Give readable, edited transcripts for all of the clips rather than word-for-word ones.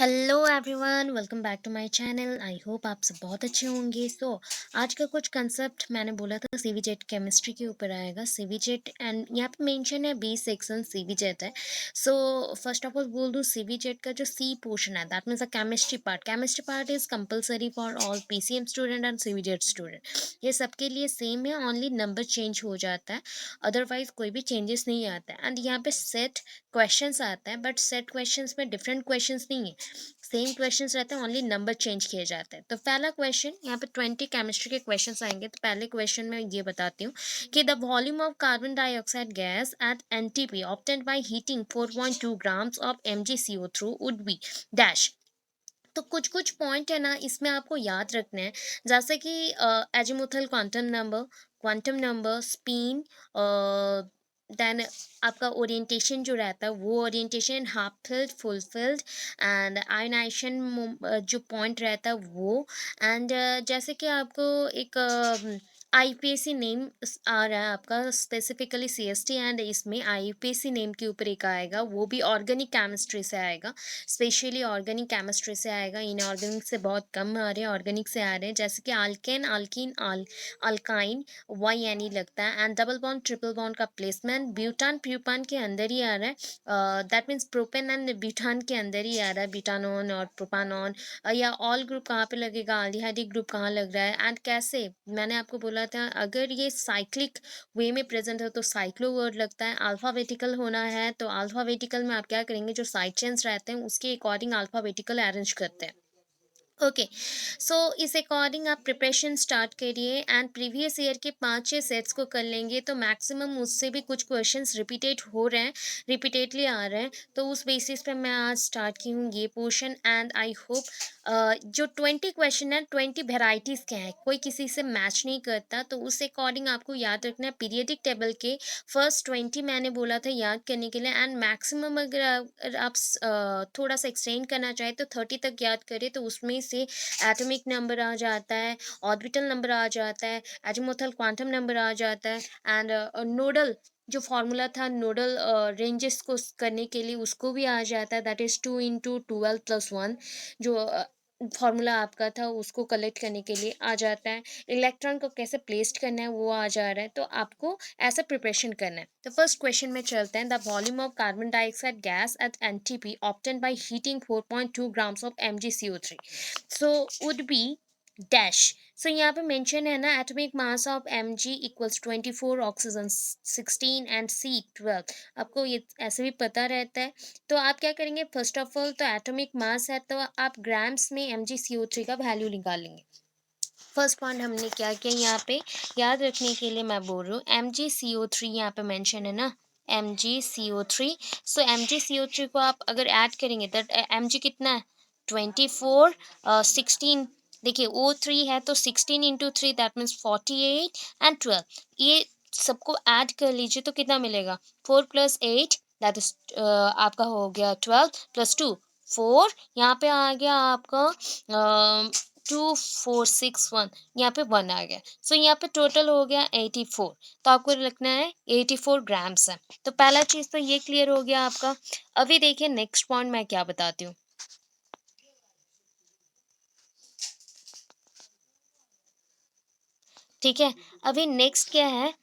Hello everyone, welcome back to my channel. I hope आप सब बहुत अच्छे होंगे। आज का कुछ कंसेप्ट मैंने बोला था सीवीजेट केमिस्ट्री के ऊपर आएगा। सीवीजेट एंड यहाँ पे मेंशन है बी सेक्शन सीवीजेट है। फर्स्ट ऑफ ऑल बोल दूँ, सीवीजेट का जो सी पोर्शन है that means the chemistry part is compulsory for all PCM student and CBZ student. ये सबके लिए सेम है, ओनली नंबर चेंज हो जाता है, अदरवाइज कोई भी चेंजेस नहीं आता है। एंड यहाँ पे सेट क्वेश्चंस आता है, बट सेट क्वेश्चंस में डिफरेंट क्वेश्चंस नहीं है, सेम क्वेश्चंस रहते हैं, ओनली नंबर चेंज किए जाते हैं। तो पहला क्वेश्चन यहाँ पे 20 केमिस्ट्री के क्वेश्चंस आएंगे। तो पहले क्वेश्चन में ये बताती हूँ कि the volume of carbon dioxide gas at NTP obtained by heating 4.2 grams of MgCO2 would be dash. तो कुछ कुछ पॉइंट है ना, इसमें आपको याद रखना है, जैसे कि azimuthal quantum number spin, then आपका ओरिएंटेशन जो रहता है वो orientation half filled full filled, and ionization जो पॉइंट रहता है वो। एंड जैसे कि आपको एक आईपीएसी नेम आ रहा है आपका, स्पेसिफिकली सीएसटी, एंड इसमें आईपीएसी नेम के ऊपर एक आएगा, वो भी ऑर्गेनिक केमिस्ट्री से आएगा, स्पेशली ऑर्गेनिक केमिस्ट्री से आएगा। इनऑर्गेनिक से बहुत कम आ रहे हैं, ऑर्गेनिक से आ रहे हैं, जैसे कि alkane alkene alkyne Y N E लगता है, and double bond triple bond का प्लेसमेंट ब्यूटान प्यूपान के अंदर ही आ रहा है, that means propane and butane के अंदर ही आ रहा है, ब्यूटानॉन और प्रोपानॉन। या ऑल ग्रुप कहाँ पे लगेगा, अल्डिहाइडिक ग्रुप कहाँ लग रहा है, एंड कैसे, मैंने आपको बोला था अगर ये साइक्लिक वे में प्रेजेंट हो तो साइक्लो वर्ड लगता है, अल्फाबेटिकल होना है तो अल्फाबेटिकल में आप क्या करेंगे, जो साइड चेन्स रहते हैं उसके अकॉर्डिंग अल्फाबेटिकल अरेंज करते हैं। ओके, सो इस अकॉर्डिंग आप प्रिपरेशन स्टार्ट करिए, एंड प्रीवियस ईयर के 5-6 सेट्स को कर लेंगे तो मैक्सिमम उससे भी कुछ क्वेश्चंस रिपीटेड हो रहे हैं, रिपीटेडली आ रहे हैं। तो उस बेसिस पे मैं आज स्टार्ट की हूँ ये पोर्शन, एंड आई होप जो 20 क्वेश्चन है 20 वेराइटीज़ के हैं, कोई किसी से मैच नहीं करता, तो उस अकॉर्डिंग आपको याद रखना है पीरियडिक टेबल के फर्स्ट 20 मैंने बोला था याद करने के लिए, एंड मैक्सिमम अगर आप थोड़ा सा एक्सटेंड करना चाहें तो 30 तक याद करें, तो उसमें से एटॉमिक नंबर आ जाता है, ऑर्बिटल नंबर आ जाता है, एजीमुथल क्वांटम नंबर आ जाता है, एंड नोडल जो फॉर्मूला था नोडल रेंजेस को करने के लिए उसको भी आ जाता है, दैट इज़ 2 × 12 + 1, जो फॉर्मूला आपका था उसको कलेक्ट करने के लिए आ जाता है। इलेक्ट्रॉन को कैसे प्लेस्ड करना है वो आ जा रहा है, तो आपको ऐसा प्रिपरेशन करना है। तो फर्स्ट क्वेश्चन में चलते हैं, the volume of carbon dioxide gas at NTP obtained by heating 4.2 grams of MgCO3 so would be dash. So यहाँ पे मेंशन है ना, atomic mass of Mg equals 24, oxygen 16 and C12। आपको ये ऐसे भी पता रहता है, तो आप क्या करेंगे, फर्स्ट ऑफ ऑल तो एटॉमिक मास है तो आप ग्राम्स में MgCO3 का वैल्यू निकालेंगे। फर्स्ट पॉइंट हमने क्या किया यहाँ पे, याद रखने के लिए मैं बोल रही हूँ, MgCO3 यहाँ पे मेंशन है ना, MgCO3। सो MgCO3 को आप अगर ऐड करेंगे तो Mg कितना है, 24, 16, देखिए O3 है तो 16 × 3 दैट मीन्स 48, एंड 12, ये सबको ऐड कर लीजिए तो कितना मिलेगा, 4 + 8 दैट इज आपका हो गया 12 + 2 4, यहाँ पे आ गया आपका 2461, यहाँ पे 1 आ गया। सो यहाँ पे टोटल हो गया 84, तो आपको लिखना है 84 ग्राम्स है। तो पहला चीज़ तो ये क्लियर हो गया आपका। अभी देखिए नेक्स्ट पॉइंट मैं क्या बताती हूँ। ठीक है, अभी नेक्स्ट क्या है,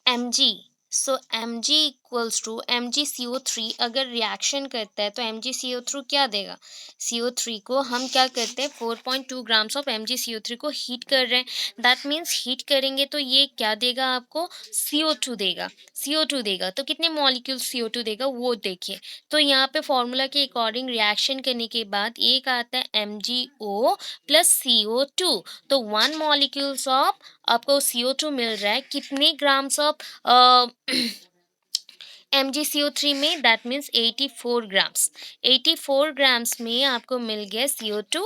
M G. So M G equals to MgCO3 अगर रिएक्शन करता है तो MgCO3 क्या देगा, CO3 को हम क्या करते हैं, 4.2 ग्राम्स ऑफ MgCO3 को हीट कर रहे हैं, दैट मीन्स हीट करेंगे तो ये क्या देगा आपको, CO2 देगा, CO2 देगा। तो कितने मॉलिक्यूल CO2 देगा वो देखिए। तो यहाँ पे फॉर्मूला के अकॉर्डिंग रिएक्शन करने के बाद एक आता है MgO + CO2, तो 1 मॉलिक्यूल्स ऑफ आपको CO2 मिल रहा है कितने ग्राम्स ऑफ MgCO3 में, दैट मीन्स 84 ग्राम्स। 84 ग्राम्स में आपको मिल गया CO2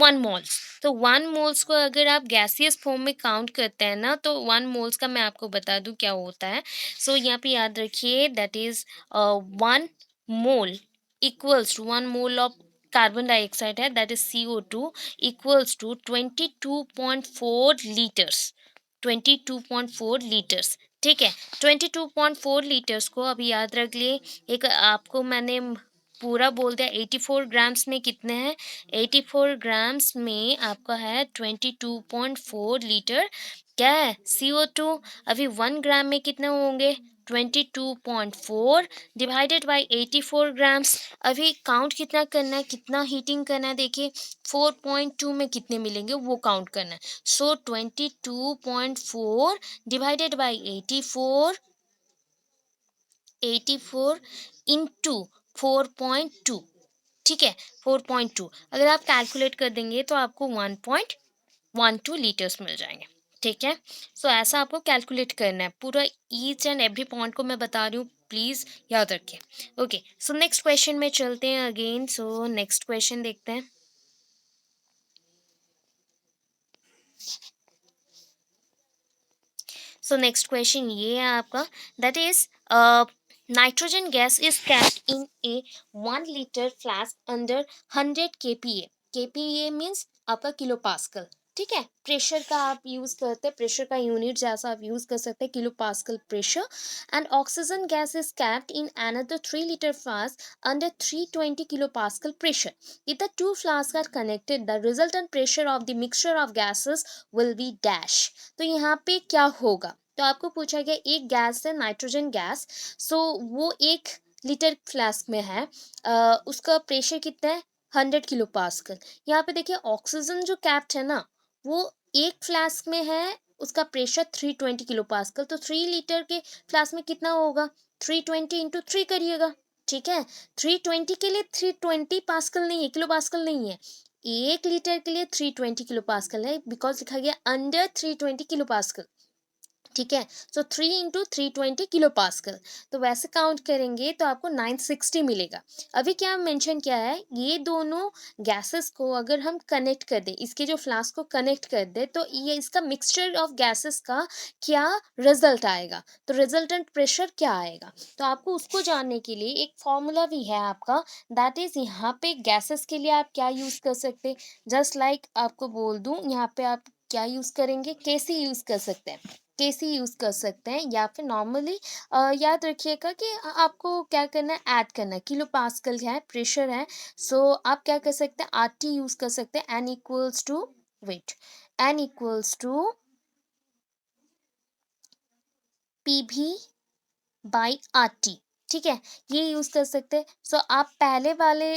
1 मोल्स। तो 1 मोल्स को अगर आप गैसियस फॉर्म में काउंट करते हैं ना, तो 1 मोल्स का मैं आपको बता दूं क्या होता है। सो यहाँ पे याद रखिए, that is 1 mole equals to 1 mole of carbon dioxide है, that is CO2 equals to 22.4 litres, 22.4 litres. ठीक है, 22.4 लीटर्स को अभी याद रख लिए। एक आपको मैंने पूरा बोल दिया 84 ग्राम्स में कितने हैं, 84 ग्राम्स में आपका है 22.4 लीटर क्या है CO2। अभी 1 ग्राम में कितने होंगे 22.4 डिवाइडेड बाई 84 ग्राम्स। अभी काउंट कितना करना है, कितना हीटिंग करना है, देखिए 4.2 में कितने मिलेंगे वो काउंट करना है। सो 22.4 डिवाइडेड बाई 84 इंटू 4.2, ठीक है 4.2 अगर आप कैलकुलेट कर देंगे तो आपको 1.12 लीटर्स मिल जाएंगे, ठीक है। सो ऐसा आपको कैलकुलेट करना है, पूरा ईच एंड एवरी पॉइंट को मैं बता रही हूँ, प्लीज़ याद रखिए। ओके, सो नेक्स्ट क्वेश्चन में चलते हैं अगेन। सो नेक्स्ट क्वेश्चन देखते हैं। सो नेक्स्ट क्वेश्चन ये है आपका, that is nitrogen gas is capped in A 1 litre flask under 100 kPa। kPa means आपका किलो पास्कल, ठीक है। प्रेशर का आप यूज़ करते हैं, प्रेशर का यूनिट जैसा आप यूज़ कर सकते हैं, kilo pascal pressure. And oxygen gas is capped in another 3 litre flask under 320 kilo pascal pressure. If the two flasks are connected, the resultant pressure of the mixture of gases will be dash। तो यहाँ पे क्या होगा, तो आपको पूछा गया एक गैस है नाइट्रोजन गैस, सो वो 1 लीटर फ्लास्क में है, उसका प्रेशर कितना है 100 किलो पास्कल। यहाँ पे देखिए ऑक्सीजन जो कैप्ट है ना वो एक फ्लास्क में है, उसका प्रेशर 320 किलो पास्कल। तो 3 लीटर के फ्लास्क में कितना होगा 320 इंटू 3 करिएगा, ठीक है। 320 के लिए 320 पास्कल नहीं है, किलो पास्कल नहीं है, 1 लीटर के लिए 320 किलो पास्कल है, बिकॉज लिखा गया अंडर 320 किलो पास्कल, ठीक है। सो 3 इंटू 320 किलो पास्कल, तो वैसे काउंट करेंगे तो आपको 960 मिलेगा। अभी क्या मेंशन किया है, ये दोनों गैसेस को अगर हम कनेक्ट कर दें, इसके जो फ्लास्क को कनेक्ट कर दे, तो ये इसका मिक्सचर ऑफ गैसेस का क्या रिजल्ट आएगा, तो रिजल्टेंट प्रेशर क्या आएगा। तो आपको उसको जानने के लिए एक फॉर्मूला भी है आपका, दैट इज यहाँ पे गैसेस के लिए आप क्या यूज़ कर सकते, जस्ट लाइक आपको बोल दूँ, यहाँ पे आप क्या यूज़ करेंगे, केसी यूज़ कर सकते हैं, केसी यूज़ कर सकते हैं, या फिर नॉर्मली याद रखिएगा कि आपको क्या करना है, ऐड करना है, किलो पास्कल है प्रेशर है। सो आप क्या कर सकते हैं, आरटी यूज़ कर सकते हैं, N equals to weight, N equals to PV by RT, ठीक है, ये यूज़ कर सकते हैं। सो आप पहले वाले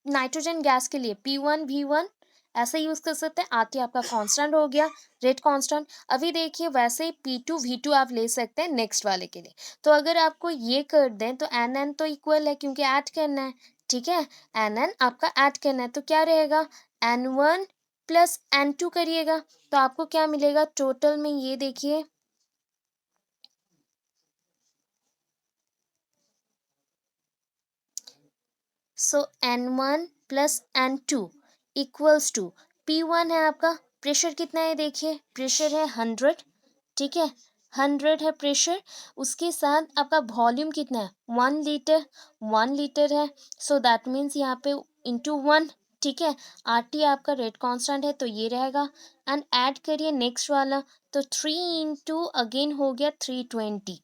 नाइट्रोजन गैस के लिए P1 V1 ऐसे यूज़ कर सकते हैं, आरटी आपका कांस्टेंट हो गया, रेट कांस्टेंट। अभी देखिए वैसे ही P2 V2 आप ले सकते हैं नेक्स्ट वाले के लिए। तो अगर आपको ये कर दें तो NN तो इक्वल है क्योंकि ऐड करना है, ठीक है, NN आपका ऐड करना है, तो क्या रहेगा N1 प्लस N2 करिएगा, तो आपको क्या मिलेगा टोटल में, ये देखिए सो N1 plus N2 equals to P1 है आपका, प्रेशर कितना है देखिए, प्रेशर है 100, ठीक है 100 है प्रेशर, उसके साथ आपका वॉल्यूम कितना है 1 लीटर, 1 लीटर है, सो दैट मीन्स यहाँ पे इंटू 1, ठीक है। आरटी आपका रेट कांस्टेंट है तो ये रहेगा, एंड ऐड करिए नेक्स्ट वाला, तो 3 इंटू अगेन हो गया 320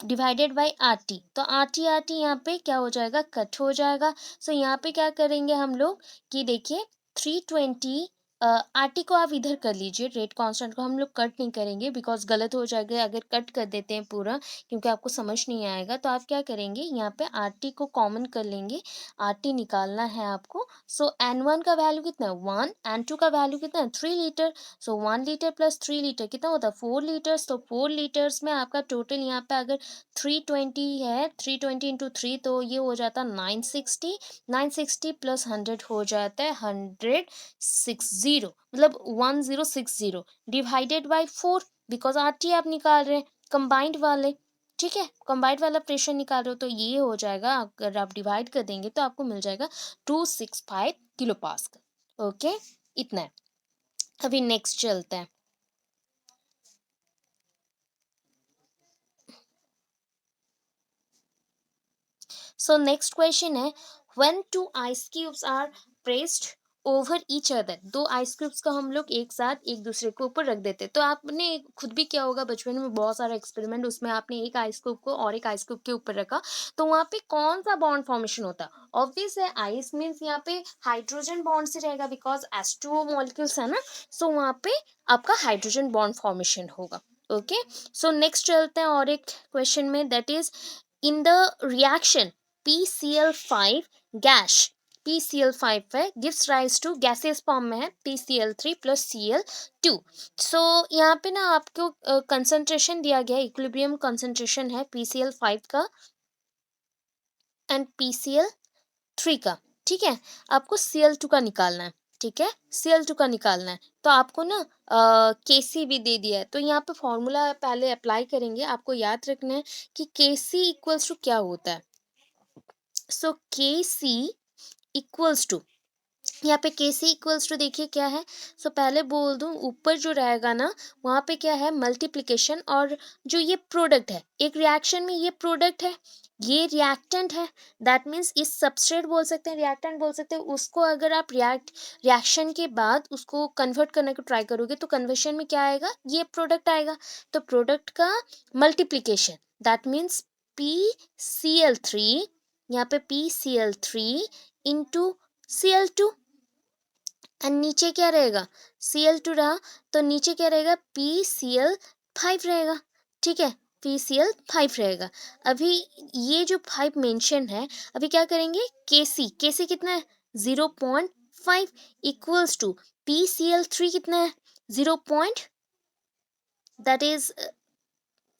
डिवाइडेड बाई आरटी, तो आरटी यहाँ पे क्या हो जाएगा कट हो जाएगा। सो यहाँ पे क्या करेंगे हम लोग कि देखिए 320 आरटी को आप इधर कर लीजिए, रेट कांस्टेंट को हम लोग कट नहीं करेंगे बिकॉज गलत हो जाएगा अगर कट कर देते हैं पूरा, क्योंकि आपको समझ नहीं आएगा। तो आप क्या करेंगे यहाँ पे आरटी को कॉमन कर लेंगे, आरटी निकालना है आपको। सो N1 का वैल्यू कितना है 1, N2 का वैल्यू कितना है 3 लीटर, सो 1 लीटर प्लस 3 लीटर कितना होता है 4 लीटर्स, तो 4 लीटर्स में आपका टोटल यहाँ पे अगर 320 है, 320 इंटू 3 तो ये हो जाता है 960, 960 प्लस 100 हो जाता है 160, मतलब 1060 डिवाइडेड बाई 4, बिकॉज आरटी आप निकाल रहे हैं कंबाइंड वाले, ठीक है, कंबाइंड वाला प्रेशर निकाल रहे हो, तो ये हो जाएगा अगर आप डिवाइड कर देंगे तो आपको मिल जाएगा 265 किलो पास्कल। ओके, इतना है। अभी नेक्स्ट चलते हैं। सो नेक्स्ट क्वेश्चन है, when two ice cubes are pressed over each other, 2 ice cubes को हम लोग एक साथ एक दूसरे के ऊपर रख देते हैं। तो आपने खुद भी किया होगा बचपन में बहुत सारा एक्सपेरिमेंट, उसमें आपने एक आइस क्यूब को और एक आइस क्यूब के ऊपर रखा, तो वहाँ पे कौन-सा बॉन्ड फॉर्मेशन होता है? ऑब्वियस है, आइस मीन्स यहाँ पे हाइड्रोजन बॉन्ड से रहेगा बिकॉज़ H2O मॉलिक्यूल्स है ना, सो वहाँ पे आपका हाइड्रोजन बॉन्ड फॉर्मेशन होगा। ओके, सो नेक्स्ट चलते हैं और एक क्वेश्चन में, that is in the reaction PCl5 gas, PCl5 है, gives rise to gaseous form में है PCl3 प्लस Cl2। सो यहाँ पे ना आपको कंसंट्रेशन दिया गया है, इक्विलिब्रियम कंसंट्रेशन है PCl5 का एंड PCl3 का, ठीक है। आपको Cl2 का निकालना है, ठीक है, Cl2 का निकालना है। तो आपको ना Kc भी दे दिया है, तो यहाँ पे फॉर्मूला पहले अप्लाई करेंगे। आपको याद रखना है कि Kc इक्वल्स टू क्या होता है। सो Kc इक्वल्स टू, यहाँ पे Kc इक्वल्स टू देखिए क्या है। सो पहले बोल दूं, ऊपर जो रहेगा ना वहाँ पे क्या है, मल्टीप्लिकेशन, और जो ये प्रोडक्ट है, एक रिएक्शन में ये प्रोडक्ट है, ये रिएक्टेंट है, दैट मीन्स इस सबस्ट्रेट बोल सकते हैं, रिएक्टेंट बोल सकते हैं उसको। अगर आप रिएक्शन के बाद उसको कन्वर्ट करने को ट्राई करोगे तो कन्वर्शन में क्या आएगा, ये प्रोडक्ट आएगा। तो प्रोडक्ट का मल्टीप्लिकेशन, दैट मीन्स PCl3, यहाँ पे PCl3 इंटू Cl2, एंड नीचे क्या रहेगा, Cl2 रहा, तो नीचे क्या रहेगा, PCl5 रहेगा, ठीक है, PCl5 रहेगा। अभी ये जो 5 मेंशन है, अभी क्या करेंगे, Kc कितना है, 0.5 इक्वल्स टू PCl3 कितना है, 0. दैट इज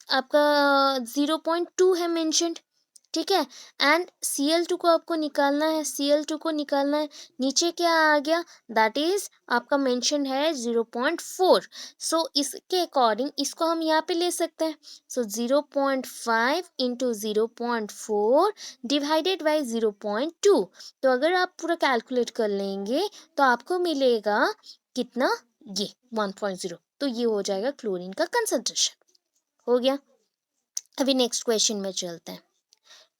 आपका 0.2 है मेंशनड, ठीक है। एंड Cl2 को आपको निकालना है, Cl2 को निकालना है, नीचे क्या आ गया, दैट इज आपका मेंशन है 0.4। सो इसके अकॉर्डिंग इसको हम यहाँ पे ले सकते हैं। सो 0.5 इंटू 0.4 डिवाइडेड बाई 0.2। तो अगर आप पूरा कैलकुलेट कर लेंगे तो आपको मिलेगा कितना, ये 1.0। तो ये हो जाएगा क्लोरीन का कंसंट्रेशन, हो गया। अभी नेक्स्ट क्वेश्चन में चलते हैं।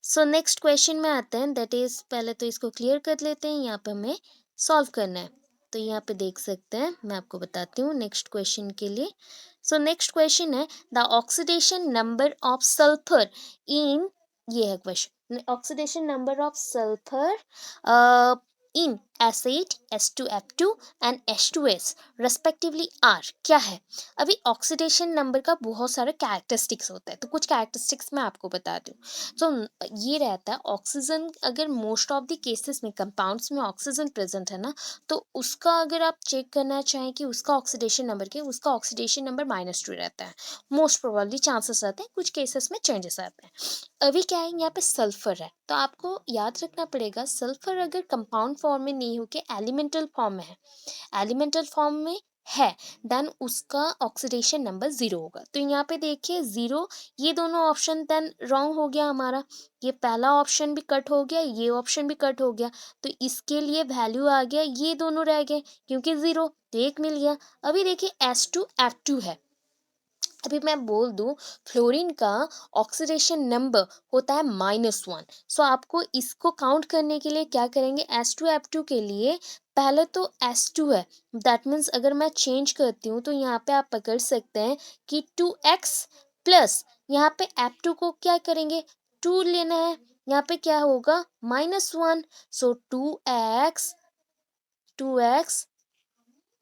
सो नेक्स्ट क्वेश्चन में आते हैं, दैट इज, पहले तो इसको क्लियर कर लेते हैं, यहाँ पे हमें सॉल्व करना है। तो यहाँ पे देख सकते हैं, मैं आपको बताती हूँ नेक्स्ट क्वेश्चन के लिए। सो नेक्स्ट क्वेश्चन है, the oxidation number of sulphur in, ये है question, oxidation number of sulphur in acid H2F2 and H2S respectively are, क्या है। अभी ऑक्सीडेशन नंबर का बहुत सारे कैरेक्टरिस्टिक्स होता है, तो कुछ कैरेक्टरिस्टिक्स मैं आपको बता दूँ। सो ये रहता है, ऑक्सीजन अगर मोस्ट ऑफ द केसेस में कंपाउंड्स में ऑक्सीजन प्रेजेंट है ना, तो उसका अगर आप चेक करना चाहें कि उसका ऑक्सीडेशन नंबर क्या, उसका ऑक्सीडेशन नंबर -2 रहता है। मोस्ट प्रोबेबली चांसेस रहते हैं, कुछ केसेस में चेंजेस आते हैं। अभी क्या है, यहाँ पे सल्फर है, तो आपको याद रखना पड़ेगा, सल्फर अगर कंपाउंड फॉर्म में नहीं होके एलिमेंटल फॉर्म में है, एलिमेंटल फॉर्म में है, देन उसका ऑक्सीडेशन नंबर 0 होगा। तो यहाँ पे देखिए 0, ये दोनों ऑप्शन देन रॉन्ग हो गया हमारा, ये पहला ऑप्शन भी कट हो गया, ये ऑप्शन भी कट हो गया, तो इसके लिए वैल्यू आ गया, ये दोनों रह गए क्योंकि 0, तो एक मिल गया। अभी देखिए H2F2 है, अभी मैं बोल दूं फ्लोरीन का ऑक्सीडेशन नंबर होता है -1। सो आपको इसको काउंट करने के लिए क्या करेंगे, H2F2 के लिए पहले तो S2 है, दैट मीन्स अगर मैं चेंज करती हूँ तो यहाँ पे आप पकड़ सकते हैं कि 2x प्लस यहाँ पे F2 को क्या करेंगे, 2 लेना है, यहाँ पे क्या होगा, -1। सो 2x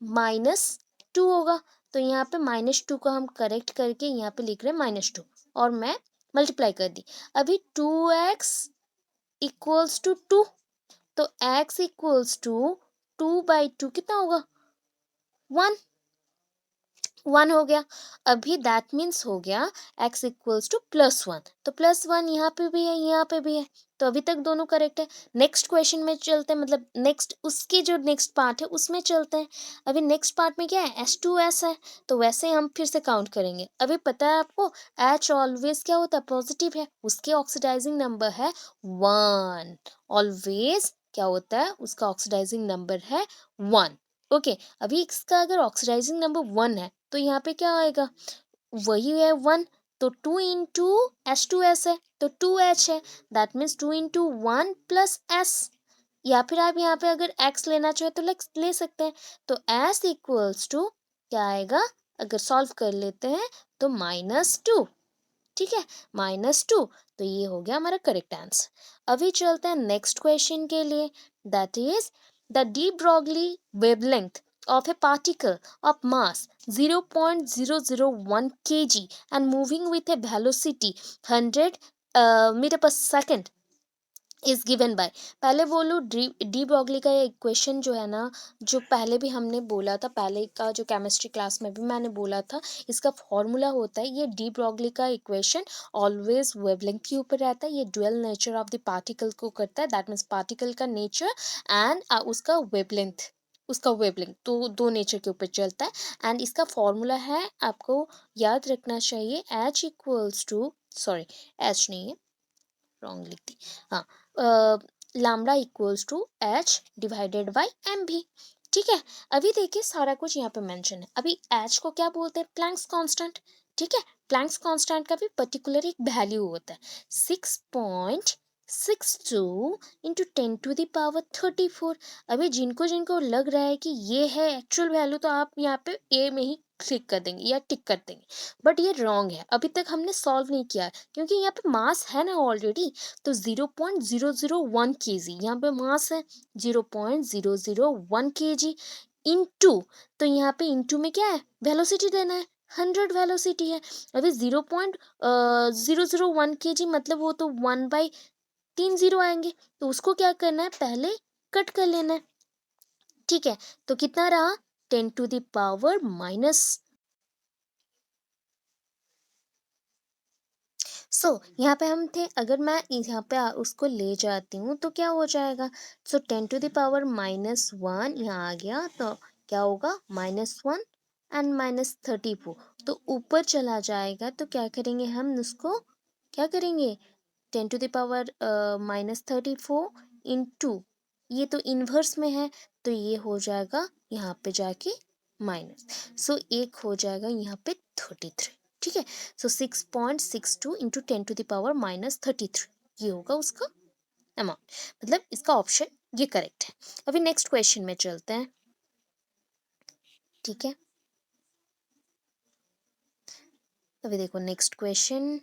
-2 होगा। तो यहाँ पे -2 को हम करेक्ट करके यहाँ पे लिख रहे हैं -2, और मैं मल्टीप्लाई कर दी। अभी 2x इक्वल्स टू 2, तो x इक्वल्स टू 2/2 कितना होगा, 1, 1 हो गया। अभी दैट मीन्स हो गया x इक्वल्स टू +1, तो +1 यहाँ पे भी है, यहाँ पे भी है, तो अभी तक दोनों करेक्ट है। नेक्स्ट क्वेश्चन में चलते हैं, मतलब नेक्स्ट उसके जो नेक्स्ट पार्ट है उसमें चलते हैं। अभी नेक्स्ट पार्ट में क्या है, H2S है, तो वैसे हम फिर से काउंट करेंगे। अभी पता है आपको H ऑलवेज क्या होता है, पॉजिटिव है, उसके ऑक्सीडाइजिंग नंबर है 1, ऑलवेज क्या होता है, उसका ऑक्सीडाइजिंग नंबर है 1। ओके, अभी इसका अगर ऑक्सीडाइजिंग नंबर 1 है तो यहाँ पे क्या आएगा, वही है 1, तो 2 इंटू H2S है, तो 2H है, that means 2 into 1 plus S, या फिर आप यहाँ पे अगर x लेना चाहे तो ले सकते हैं। तो s इक्वल्स टू क्या आएगा, अगर सॉल्व कर लेते हैं तो -2, ठीक है, -2। तो ये हो गया हमारा करेक्ट आंसर। अभी चलते हैं नेक्स्ट क्वेश्चन के लिए, that is the de Broglie wavelength of a particle of mass 0.001 kg and moving with a velocity 100 meter per second is given by. पहले बोलूँ डी ब्रॉगली का ये इक्वेशन जो है ना, जो पहले भी हमने बोला था, पहले का जो केमिस्ट्री क्लास में भी मैंने बोला था, इसका फॉर्मूला होता है, ये डी ब्रॉगली का इक्वेशन ऑलवेज वेवलेंथ के ऊपर रहता है। ये dual nature of the particle को करता है, दैट मीन्स पार्टिकल का नेचर एंड उसका वेवलेंथ तो दो नेचर के ऊपर चलता है। एंड इसका फॉर्मूला है, आपको याद रखना चाहिए, H equals to, sorry H नहीं है, रॉन्ग लिख दी, हाँ, lambda equals to H divided by M भी, ठीक है। अभी देखिए सारा कुछ यहाँ पे मेंशन है। अभी एच को क्या बोलते हैं, प्लैंक्स कांस्टेंट, ठीक है। प्लैंक्स कांस्टेंट का भी पर्टिकुलर एक वैल्यू होता है, 6.62 इंटू 10⁻34। अभी जिनको जिनको लग रहा है कि ये है एक्चुअल वैल्यू, तो आप यहाँ पे ए में ही क्लिक कर देंगे या टिक कर देंगे, बट ये रॉन्ग है, अभी तक हमने सॉल्व नहीं किया है, क्योंकि यहाँ पे मास है ना ऑलरेडी। तो 0.001 kg यहाँ पे मास है, 0.001 kg इंटू, तो यहाँ पे इंटू में क्या है, वेलोसिटी देना है, 100 वेलोसिटी है। अभी 0.001 kg मतलब वो तो 1/3 आएंगे, तो उसको क्या करना है, पहले कट कर लेना है, ठीक है। तो कितना रहा, 10⁻⁻। यहाँ पे हम थे, अगर मैं यहाँ पे उसको ले जाती हूँ तो क्या हो जाएगा, 10⁻⁻1 यहाँ आ गया, तो क्या होगा, -1 एंड -34, तो ऊपर चला जाएगा। तो क्या करेंगे हम उसको, क्या करेंगे, 10⁻34 इंटू, ये तो इन्वर्स में है, तो ये हो जाएगा यहाँ पे जाके माइनस, एक हो जाएगा यहाँ पे 33, ठीक है। 6.62 इंटू 10⁻−33, ये होगा उसका अमाउंट, मतलब इसका ऑप्शन ये करेक्ट है। अभी नेक्स्ट क्वेश्चन में चलते हैं, ठीक है। अभी देखो नेक्स्ट क्वेश्चन,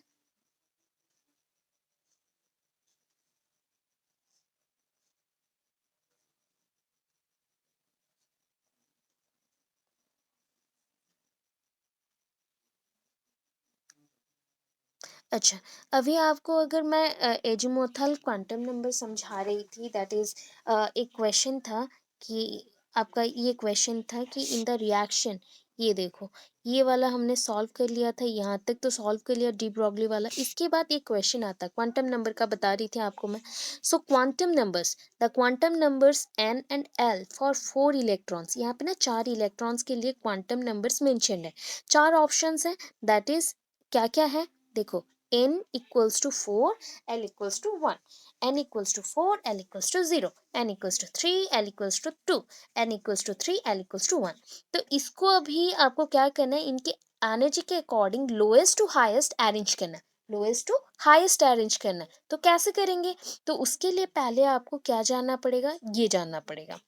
अच्छा, अभी आपको अगर मैं एजीमुथल क्वांटम नंबर समझा रही थी, दैट इज एक क्वेश्चन था कि आपका ये क्वेश्चन था कि इन द रिएक्शन, ये देखो ये वाला हमने सॉल्व कर लिया था, यहाँ तक तो सॉल्व कर लिया डी ब्रॉगली वाला। इसके बाद एक क्वेश्चन आता है क्वांटम नंबर का, बता रही थी आपको मैं। So quantum numbers, the quantum numbers N and L for 4 electrons, यहाँ पे ना 4 इलेक्ट्रॉन्स के लिए क्वांटम नंबर्स मेंशन है, 4 ऑप्शंस है, दैट इज क्या क्या है, देखो n equals to 4, l equals to 1, n equals to 4, l equals to 0, n equals to 3, l equals to 2, n equals to 3, l equals to 1। तो इसको अभी आपको क्या करना है, इनके एनर्जी के according lowest to highest arrange करना है, लोएस्ट टू हाईएस्ट अरेंज करना है। तो कैसे करेंगे, तो उसके लिए पहले आपको क्या जानना पड़ेगा, ये जानना पड़ेगा,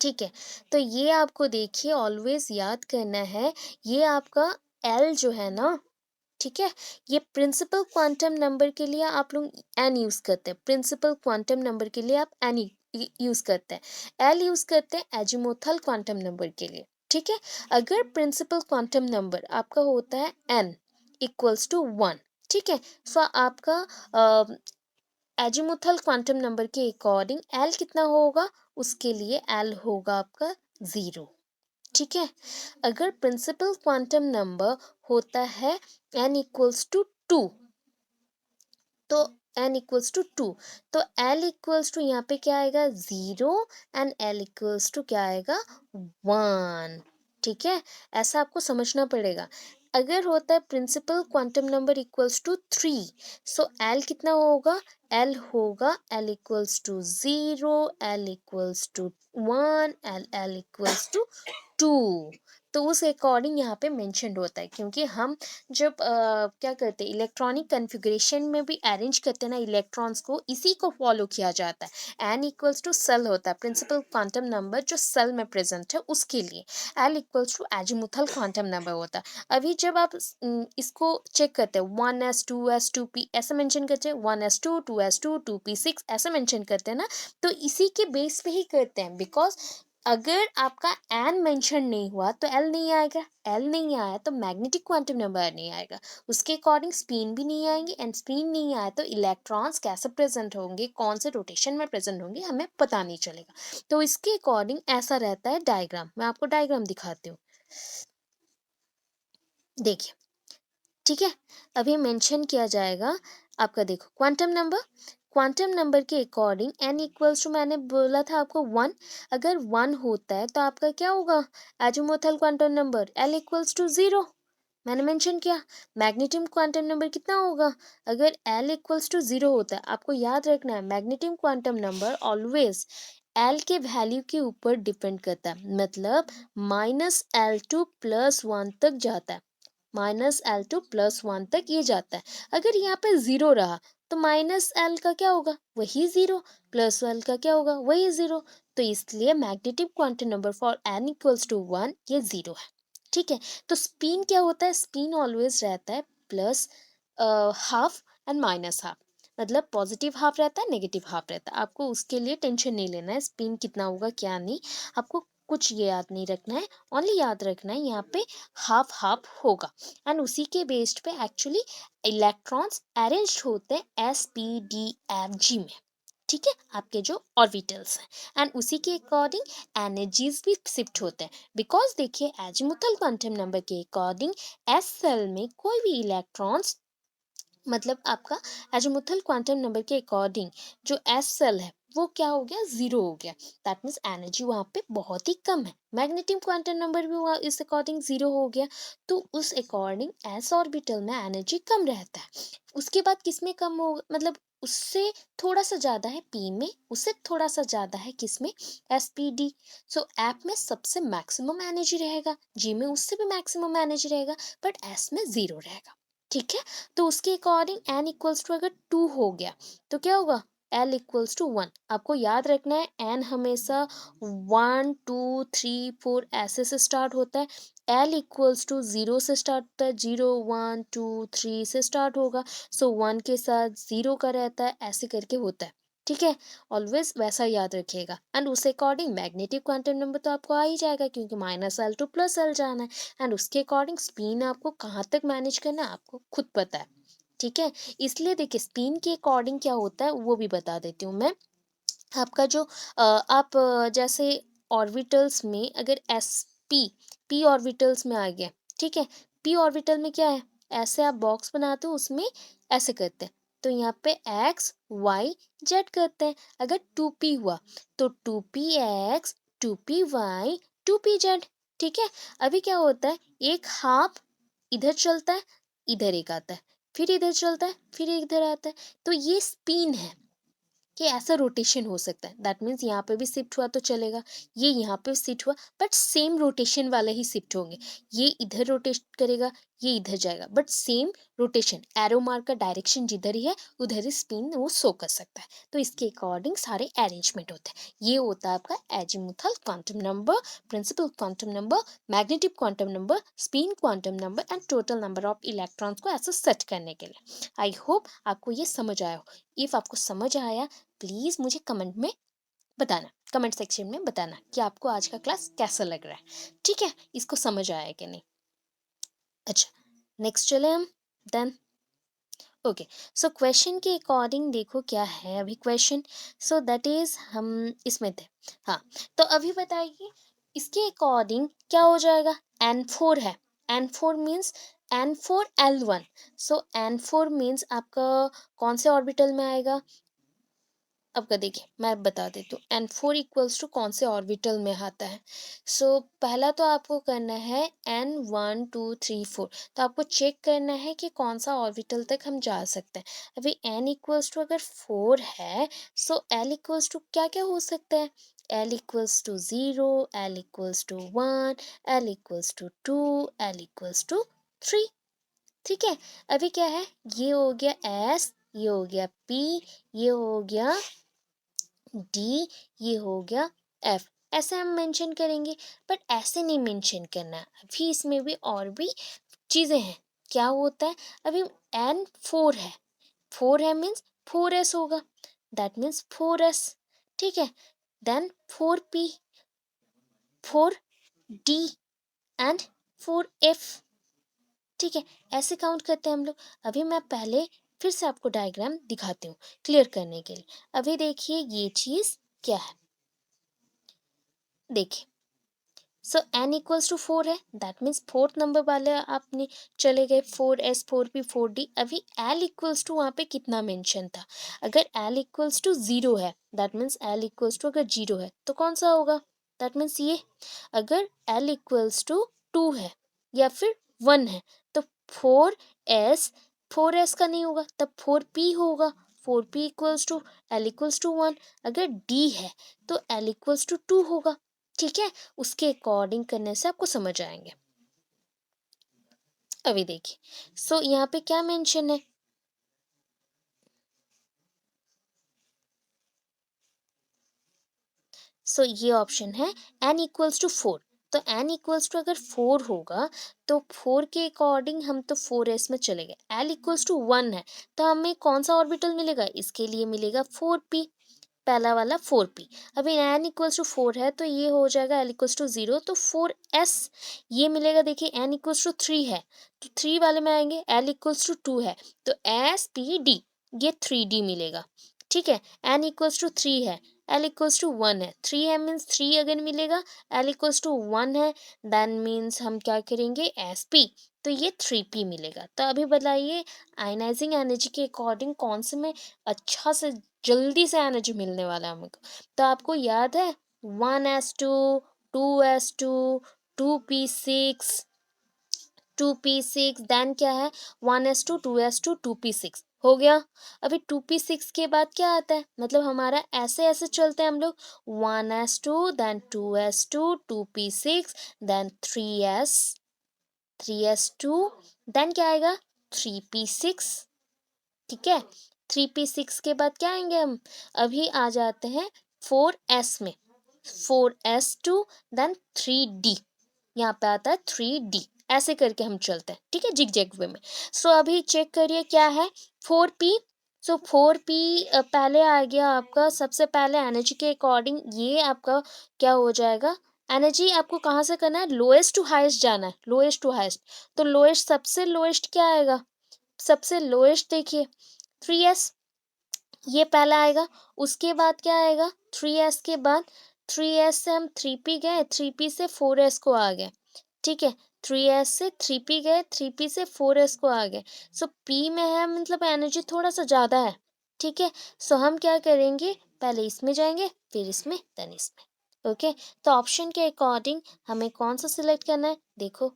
ठीक है। तो ये आपको देखिए ऑलवेज याद करना है, ये आपका L जो है ना, ठीक है, ये प्रिंसिपल क्वांटम नंबर के लिए आप लोग एन यूज करते हैं, प्रिंसिपल क्वांटम नंबर के लिए आप एन यूज करते हैं, एल यूज करते हैं एजीमुथल क्वांटम नंबर के लिए, ठीक है। अगर प्रिंसिपल क्वांटम नंबर आपका होता है एन इक्वल्स टू 1, ठीक है, सो आपका एजीमुथल क्वांटम नंबर के अकॉर्डिंग एल कितना होगा, उसके लिए एल होगा आपका 0, ठीक है। अगर प्रिंसिपल क्वांटम नंबर होता है n इक्वल्स टू 2, तो n इक्वल्स टू 2, तो l इक्वल्स टू यहाँ पे क्या आएगा 0 एंड l इक्वल्स टू क्या आएगा 1, ठीक है। ऐसा आपको समझना पड़ेगा। अगर होता है principal quantum number equals to 3, so l कितना होगा, l होगा l equals to 0, l equals to 1 L l equals to 2, तो उस अकॉर्डिंग यहाँ पे मेंशन्ड होता है, क्योंकि हम जब क्या करते हैं इलेक्ट्रॉनिक कॉन्फ़िगरेशन में भी अरेंज करते हैं ना इलेक्ट्रॉन्स को, इसी को फॉलो किया जाता है। n इक्वल्स टू सेल होता है, प्रिंसिपल क्वांटम नंबर जो सेल में प्रेजेंट है उसके लिए। l equals to azimuthal quantum number होता है। अभी जब आप इसको चेक करते हैं 1s 2s 2p ऐसे मेंशन करते हैं, 1s2 2s2 2p6 ऐसे मेंशन करते हैं ना, तो इसी के बेस पे ही करते हैं। बिकॉज अगर आपका एन मेंशन नहीं हुआ तो एल नहीं आएगा, एल नहीं आया तो मैग्नेटिक क्वांटम नंबर नहीं आएगा, उसके अकॉर्डिंग स्पिन भी नहीं आएंगे, एंड स्पिन नहीं आया तो इलेक्ट्रॉन्स कैसे प्रेजेंट होंगे, कौन से रोटेशन में प्रेजेंट होंगे, हमें पता नहीं चलेगा। तो इसके अकॉर्डिंग ऐसा रहता है डायग्राम। मैं आपको डायग्राम दिखाती हूँ, देखिए। ठीक है, अभी मेंशन किया जाएगा आपका, देखो क्वांटम नंबर के अकॉर्डिंग n इक्वल्स टू, मैंने बोला था आपको 1, अगर 1 होता है तो आपका क्या होगा azimuthal quantum number l equals to 0, मैंने मेंशन किया। मैग्नेटिक क्वांटम नंबर कितना होगा, अगर l इक्वल्स टू 0 होता है, आपको याद रखना है magnetic quantum number always l के वैल्यू के ऊपर डिपेंड करता है, मतलब -L2 + 1 तक जाता है, -L2 + 1 तक ये जाता है। अगर यहाँ पे 0 रहा तो -L का क्या होगा, वही 0, +L का क्या होगा, वही 0। तो इसलिए magnetic quantum number for n equals to 1 ये 0 है। ठीक है, तो स्पिन क्या होता है, स्पिन ऑलवेज रहता है plus half and minus half, मतलब पॉजिटिव हाफ रहता है, नेगेटिव हाफ रहता है। आपको उसके लिए टेंशन नहीं लेना है स्पिन कितना होगा क्या नहीं, आपको कुछ ये याद नहीं रखना है, ओनली याद रखना है यहाँ पे हाफ हाफ होगा। एंड उसी के बेस्ड पे एक्चुअली इलेक्ट्रॉन्स अरेंज होते हैं s p d f g में। ठीक है, आपके जो ऑर्बिटल्स हैं, एंड उसी के अकॉर्डिंग एनर्जीज भी शिफ्ट होते हैं। बिकॉज देखिए एजीमुथल क्वांटम नंबर के अकॉर्डिंग एस सेल में कोई भी इलेक्ट्रॉन्स, मतलब आपका एजीमुथल क्वांटम नंबर के अकॉर्डिंग जो एस सेल है वो क्या हो गया, 0 हो गया। दैट मीन्स एनर्जी वहाँ पे बहुत ही कम है। मैग्नेटिक क्वांटम नंबर भी वहाँ इस अकॉर्डिंग 0 हो गया, तो उस अकॉर्डिंग एस ऑर्बिटल में एनर्जी कम रहता है। उसके बाद किस में कम हो, मतलब उससे थोड़ा सा ज़्यादा है पी में, उससे थोड़ा सा ज़्यादा है किस में, एस पी डी। सो एप में सबसे मैक्सिमम एनर्जी रहेगा, जी में उससे भी मैक्सिमम एनर्जी रहेगा, बट एस में 0 रहेगा। ठीक है, तो उसके अकॉर्डिंग n इक्वल्स टू अगर 2 हो गया तो क्या होगा, l इक्वल्स टू 1। आपको याद रखना है n हमेशा 1 2 3 4 ऐसे से स्टार्ट होता है, l इक्वल्स टू 0 से स्टार्ट होता है, 0 1 2 3 से स्टार्ट होगा, सो 1 के साथ 0 का रहता है, ऐसे करके होता है। ठीक है, ऑलवेज वैसा याद रखिएगा। एंड उस अकॉर्डिंग मैग्नेटिक क्वांटम नंबर तो आपको आ ही जाएगा, क्योंकि -L2 + L जाना है, एंड उसके अकॉर्डिंग स्पिन आपको कहाँ तक मैनेज करना है आपको खुद पता है। ठीक है, इसलिए देखिए स्पिन के अकॉर्डिंग क्या होता है वो भी बता देती हूँ मैं। आपका जो आप जैसे ऑर्बिटल्स में अगर एस पी पी ऑर्बिटल्स में आ गया, ठीक है, पी ऑर्बिटल में क्या है, ऐसे आप बॉक्स बनाते हो उसमें ऐसे करते हैं, तो यहाँ पे एक्स वाई जेड करते हैं। अगर 2p हुआ तो 2px 2py 2pz। ठीक है, अभी क्या होता है, एक हाफ इधर चलता है, इधर एक आता है, फिर इधर चलता है, फिर इधर आता है, तो ये स्पिन है कि ऐसा रोटेशन हो सकता है। दैट मीन्स यहाँ पे भी शिफ्ट हुआ तो चलेगा, ये यहाँ पे शिफ्ट हुआ, बट सेम रोटेशन वाले ही शिफ्ट होंगे। ये इधर रोटेट करेगा, ये इधर जाएगा, but same rotation, arrow mark का डायरेक्शन जिधर ही है उधर ही स्पिन वो शो कर सकता है। तो इसके अकॉर्डिंग सारे अरेंजमेंट होते हैं। ये होता है आपका azimuthal quantum number, principal quantum number, magnetic quantum number, spin quantum number and total number of electrons को ऐसे सेट करने के लिए। आई होप आपको ये समझ आया हो। इफ आपको समझ आया प्लीज़ मुझे कमेंट में बताना, कमेंट सेक्शन में बताना कि आपको आज का क्लास कैसा लग रहा है। ठीक है, इसको समझ आया कि नहीं। अच्छा, नेक्स्ट चले हम देन। ओके, सो क्वेश्चन के अकॉर्डिंग देखो क्या है अभी क्वेश्चन। सो दैट इज हम इसमें थे। हाँ, तो अभी बताइए इसके अकॉर्डिंग क्या हो जाएगा, n4 है, n4 मीन्स n4 L1। सो n4 मीन्स आपका कौन से ऑर्बिटल में आएगा, आपका देखिए मैं बता देती हूँ n4 इक्वल्स टू कौन से ऑर्बिटल में आता है। सो पहला तो आपको करना है n1 2 3 4, तो आपको चेक करना है कि कौन सा ऑर्बिटल तक हम जा सकते हैं। अभी n इक्वल्स टू अगर 4 है, सो l इक्वल्स टू क्या क्या हो सकता है, L equals to 0, L equals to 1, L equals to 2, L equals to 3। ठीक है, अभी क्या है, ये हो गया S, ये हो गया P, ये हो गया D, ये हो गया F। ऐसे हम मेंशन करेंगे, बट ऐसे नहीं मेंशन करना है। अभी इसमें भी और भी चीज़ें हैं। क्या होता है, अभी N 4 है, 4 है मीन्स 4S होगा, दैट मीन्स 4S। ठीक है, then 4P, 4D and 4F। ठीक है, ऐसे काउंट करते हैं हम लोग। अभी मैं पहले फिर से आपको डायग्राम दिखाती हूँ क्लियर करने के लिए। अभी देखिए ये चीज़ क्या है, देखिए। सो n इक्वल्स टू 4 है, दैट मीन्स फोर्थ नंबर वाले आपने चले गए, 4S 4P 4D। अभी L इक्वल्स टू वहाँ पे कितना मेंशन था, अगर L इक्वल्स टू 0 है, that means L equals to अगर 0 है तो कौन सा होगा, दैट मीन्स ये। अगर L इक्वल्स टू 2 है या फिर 1 है तो 4S, 4S का नहीं होगा, तब 4P होगा, 4P equals to L equals to 1। अगर D है तो L इक्वल्स टू 2 होगा। ठीक है, उसके अकॉर्डिंग करने से आपको समझ आएंगे। अभी देखिए, सो यहाँ पे क्या मेंशन है, सो ये ऑप्शन है n इक्वल्स टू 4। तो n इक्वल्स टू अगर 4 होगा तो 4 के अकॉर्डिंग हम तो 4s में चले गए। l इक्वल्स टू 1 है तो हमें कौन सा ऑर्बिटल मिलेगा, इसके लिए मिलेगा 4p, पहला वाला 4p। अभी n इक्वल्स टू 4 है तो ये हो जाएगा l इक्वल्स टू 0, तो 4s ये मिलेगा। देखिए n इक्वल्स टू 3 है तो 3 वाले में आएंगे, l इक्वल्स टू 2 है तो SPD ये 3D मिलेगा। ठीक है, n इक्वल्स टू 3 है, L इक्वल्स टू 1 है, 3 है मीन्स 3 अगेन मिलेगा, L इक्वल्स टू 1 है, देन मीन्स हम क्या करेंगे SP, तो ये 3P मिलेगा। तो अभी बताइए आयनाइजिंग एनर्जी के अकॉर्डिंग कौन से में अच्छा से जल्दी से एनर्जी मिलने वाला है हमको। तो आपको याद है 1s2, 2s2, 2p6, 2p6, then क्या है 1s2, 2s2, 2p6 हो गया। अभी 2p6 के बाद क्या आता है, मतलब हमारा ऐसे ऐसे चलते हैं हम लोग, 1s2 then 2s2, 2p6 then 3s, 3s2 then क्या आएगा 3p6। ठीक है, 3p6 के बाद क्या आएंगे हम, अभी आ जाते हैं 4s में, 4s2 देन 3d, यहाँ पे आता है 3D। ऐसे करके हम चलते हैं, ठीक है, जिग जैग वे में। सो अभी चेक करिए क्या है 4P। सो 4P पहले आ गया आपका, सबसे पहले एनर्जी के अकॉर्डिंग ये आपका क्या हो जाएगा, एनर्जी आपको कहाँ से करना है, लोएस्ट टू हाईएस्ट जाना है, लोएस्ट टू हाईएस्ट। तो लोएस्ट, सबसे लोएस्ट क्या आएगा, सबसे लोएस्ट देखिए 3s, ये पहला आएगा। उसके बाद क्या आएगा, 3s के बाद 3s से हम 3p गए, 3p से 4s को आ गए। ठीक है, 3s से 3p गए, 3p से 4s को आ गए। सो p में है मतलब एनर्जी थोड़ा सा ज़्यादा है। ठीक है, सो हम क्या करेंगे, पहले इसमें जाएंगे फिर इसमें देन इसमें। ओके, तो ऑप्शन के अकॉर्डिंग हमें कौन सा सिलेक्ट करना है, देखो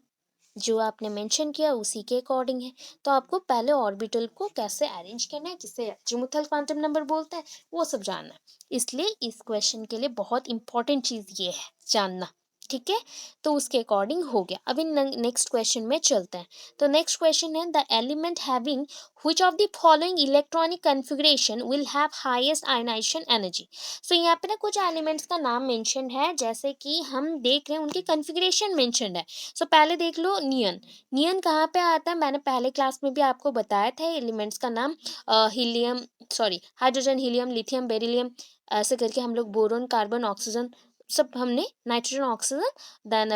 जो आपने मेंशन किया उसी के अकॉर्डिंग है। तो आपको पहले ऑर्बिटल को कैसे अरेंज करना है, जिसे अजीमुथल क्वांटम नंबर बोलते हैं, वो सब जानना है। इसलिए इस क्वेश्चन के लिए बहुत इंपॉर्टेंट चीज़ ये है जानना। ठीक है, तो उसके अकॉर्डिंग हो गया। अभी नेक्स्ट क्वेश्चन में चलते हैं। तो नेक्स्ट क्वेश्चन है the element having which of the following electronic configuration will have highest ionization energy. So यहाँ पे ना कुछ एलिमेंट्स का नाम मेंशन है, जैसे कि हम देख रहे हैं उनके कन्फिगरेशन मेंशन है। सो पहले देख लो नियन, नियन कहाँ पे आता है, मैंने पहले क्लास में भी आपको बताया था एलिमेंट्स का नाम, helium, sorry hydrogen, helium, lithium, beryllium, ऐसे करके हम लोग बोरोन, कार्बन, ऑक्सीजन, सब हमने, nitrogen, oxygen, then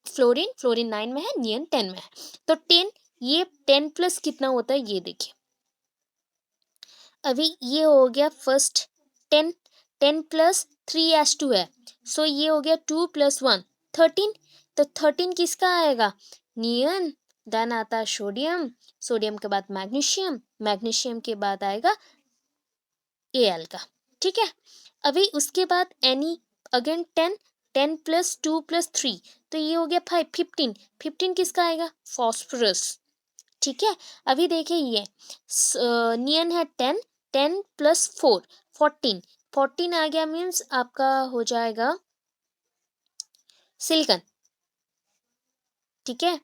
fluorine, fluorine 9 में है, नियन 10 में है। तो 10, ये 10 प्लस कितना होता है ये देखिए। अभी ये हो गया फर्स्ट 10, 10 प्लस 3s2 है, सो ये हो गया 2 प्लस 1 13। तो 13 किसका आएगा, नियन, देन आता है सोडियम, सोडियम के बाद मैग्नीशियम, मैग्नीशियम के बाद आएगा Al का। ठीक है, अभी उसके बाद एनी, अगेन 10, 10 प्लस 2 प्लस 3, तो ये हो गया 5, 15, 15 किसका आएगा, फॉस्फोरस। ठीक है, अभी देखिए ये नियन है 10, 10 प्लस 4 14, 14 आ गया मीन्स आपका हो जाएगा सिलिकॉन, ठीक है।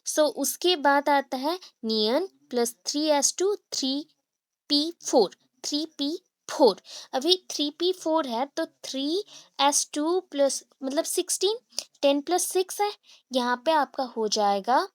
सो उसके बाद आता है नियन प्लस 3s2 3p4 3p4। अभी 3p4 है तो 3s2 प्लस मतलब 16, 10 प्लस 6 है, यहाँ पे आपका हो जाएगा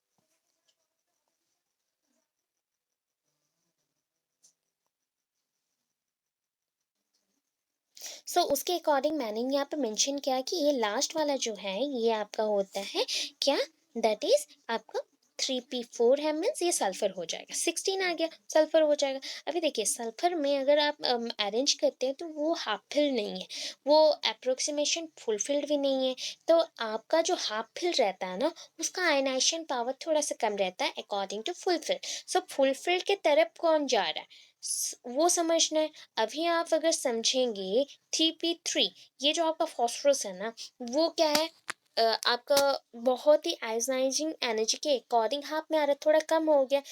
उसके अकॉर्डिंग मैंने यहाँ पे मेंशन किया कि ये लास्ट वाला जो है ये आपका होता है क्या, दैट इज आपका 3p4 है मीन्स ये सल्फर हो जाएगा, 16 आ गया सल्फर हो जाएगा। अभी देखिए सल्फर में अगर आप अरेंज करते हैं तो वो हाफ फिल नहीं है, वो अप्रोक्सीमेशन फुलफिल्ड भी नहीं है। तो आपका जो हाफ फिल रहता है ना उसका आयनाइजेशन पावर थोड़ा सा कम रहता है अकॉर्डिंग टू फुलफिल। सो फुलफिल के तरफ कौन जा रहा है वो समझना है। अभी आप अगर समझेंगे 3p3, ये जो आपका फॉस्फोरस है ना वो क्या है, आपका बहुत ही आयोनाइजिंग एनर्जी के अकॉर्डिंग हाफ में आ रहा है, थोड़ा कम हो गया।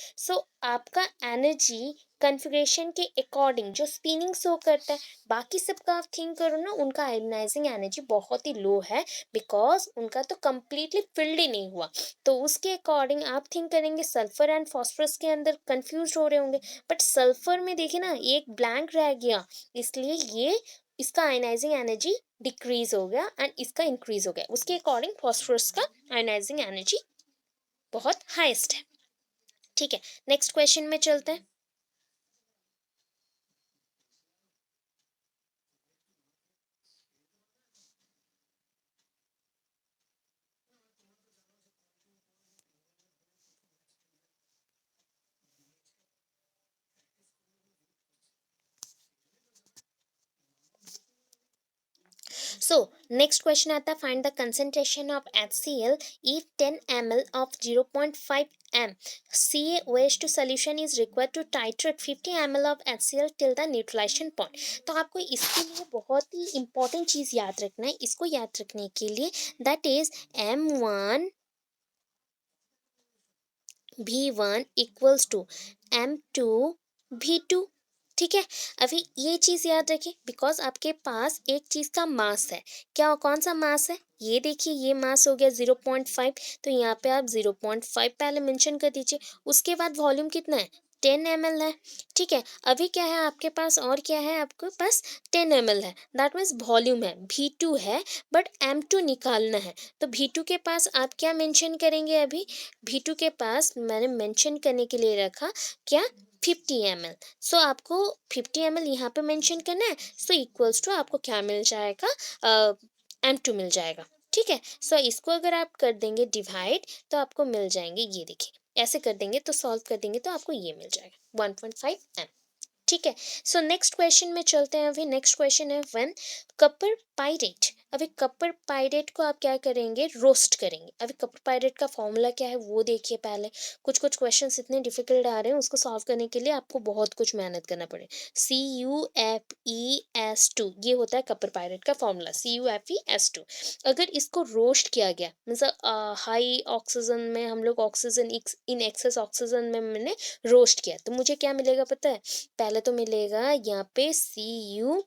आपका एनर्जी कन्फिग्रेशन के अकॉर्डिंग जो स्पिनिंग शो करता है, बाकी सबका आप थिंक करो ना उनका आयोनाइजिंग एनर्जी बहुत ही लो है, बिकॉज उनका तो कंप्लीटली फिल्ड ही नहीं हुआ। तो उसके अकॉर्डिंग आप थिंक करेंगे सल्फर एंड फॉस्फोरस के अंदर कंफ्यूज हो रहे होंगे, बट सल्फर में देखिए ना एक ब्लैंक रह गया, इसलिए ये इसका आयनाइजिंग एनर्जी डिक्रीज हो गया एंड इसका इंक्रीज हो गया। उसके अकॉर्डिंग फॉस्फोरस का आयनाइजिंग एनर्जी बहुत हाईएस्ट है, ठीक है। नेक्स्ट क्वेश्चन में चलते हैं। सो नेक्स्ट क्वेश्चन आता है find the concentration of HCl if 10 ml of 0.5 m CaOH to solution is required to titrate 50 ml of HCl till the neutralization point। तो आपको इसके लिए बहुत ही इंपॉर्टेंट चीज याद रखना है, इसको याद रखने के लिए that is M1 V1 equals to M2 V2, ठीक है। अभी ये चीज़ याद रखिए बिकॉज आपके पास एक चीज़ का मास है, क्या कौन सा मास है, ये देखिए ये मास हो गया 0.5, तो यहाँ पे आप 0.5 पहले मेंशन कर दीजिए। उसके बाद वॉल्यूम कितना है 10 ml है, ठीक है। अभी क्या है आपके पास और क्या है, आपके पास 10 ml है, दैट मीन्स वॉल्यूम है V2 है, बट M2 निकालना है। तो V2 के पास आप क्या मेंशन करेंगे, अभी V2 के पास मैंने मेंशन करने के लिए रखा क्या 50 ml। आपको 50 ml यहाँ पे मेंशन करना है, इक्वल्स टू आपको क्या मिल जाएगा, M2 मिल जाएगा, ठीक है। इसको अगर आप कर देंगे डिवाइड तो आपको मिल जाएंगे, ये देखिए ऐसे कर देंगे तो सॉल्व कर देंगे तो आपको ये मिल जाएगा 1.5 m, ठीक है। नेक्स्ट क्वेश्चन में चलते हैं। अभी नेक्स्ट क्वेश्चन है व्हेन कपर पाइरेट। अभी कपर पाइरेट को आप क्या करेंगे, रोस्ट करेंगे। अभी कपर पाइरेट का फॉर्मूला क्या है वो देखिए पहले। कुछ कुछ क्वेश्चंस इतने डिफिकल्ट आ रहे हैं उसको सॉल्व करने के लिए आपको बहुत कुछ मेहनत करना पड़े। CuFeS2 ये होता है कपर पाइरेट का फॉर्मूला, CuFeS2। अगर इसको रोस्ट किया गया मतलब हाई ऑक्सीजन में, हम लोग ऑक्सीजन इन एक्सेस ऑक्सीजन में मैंने रोस्ट किया, तो मुझे क्या मिलेगा पता है, पहले तो मिलेगा यहाँ पे CuS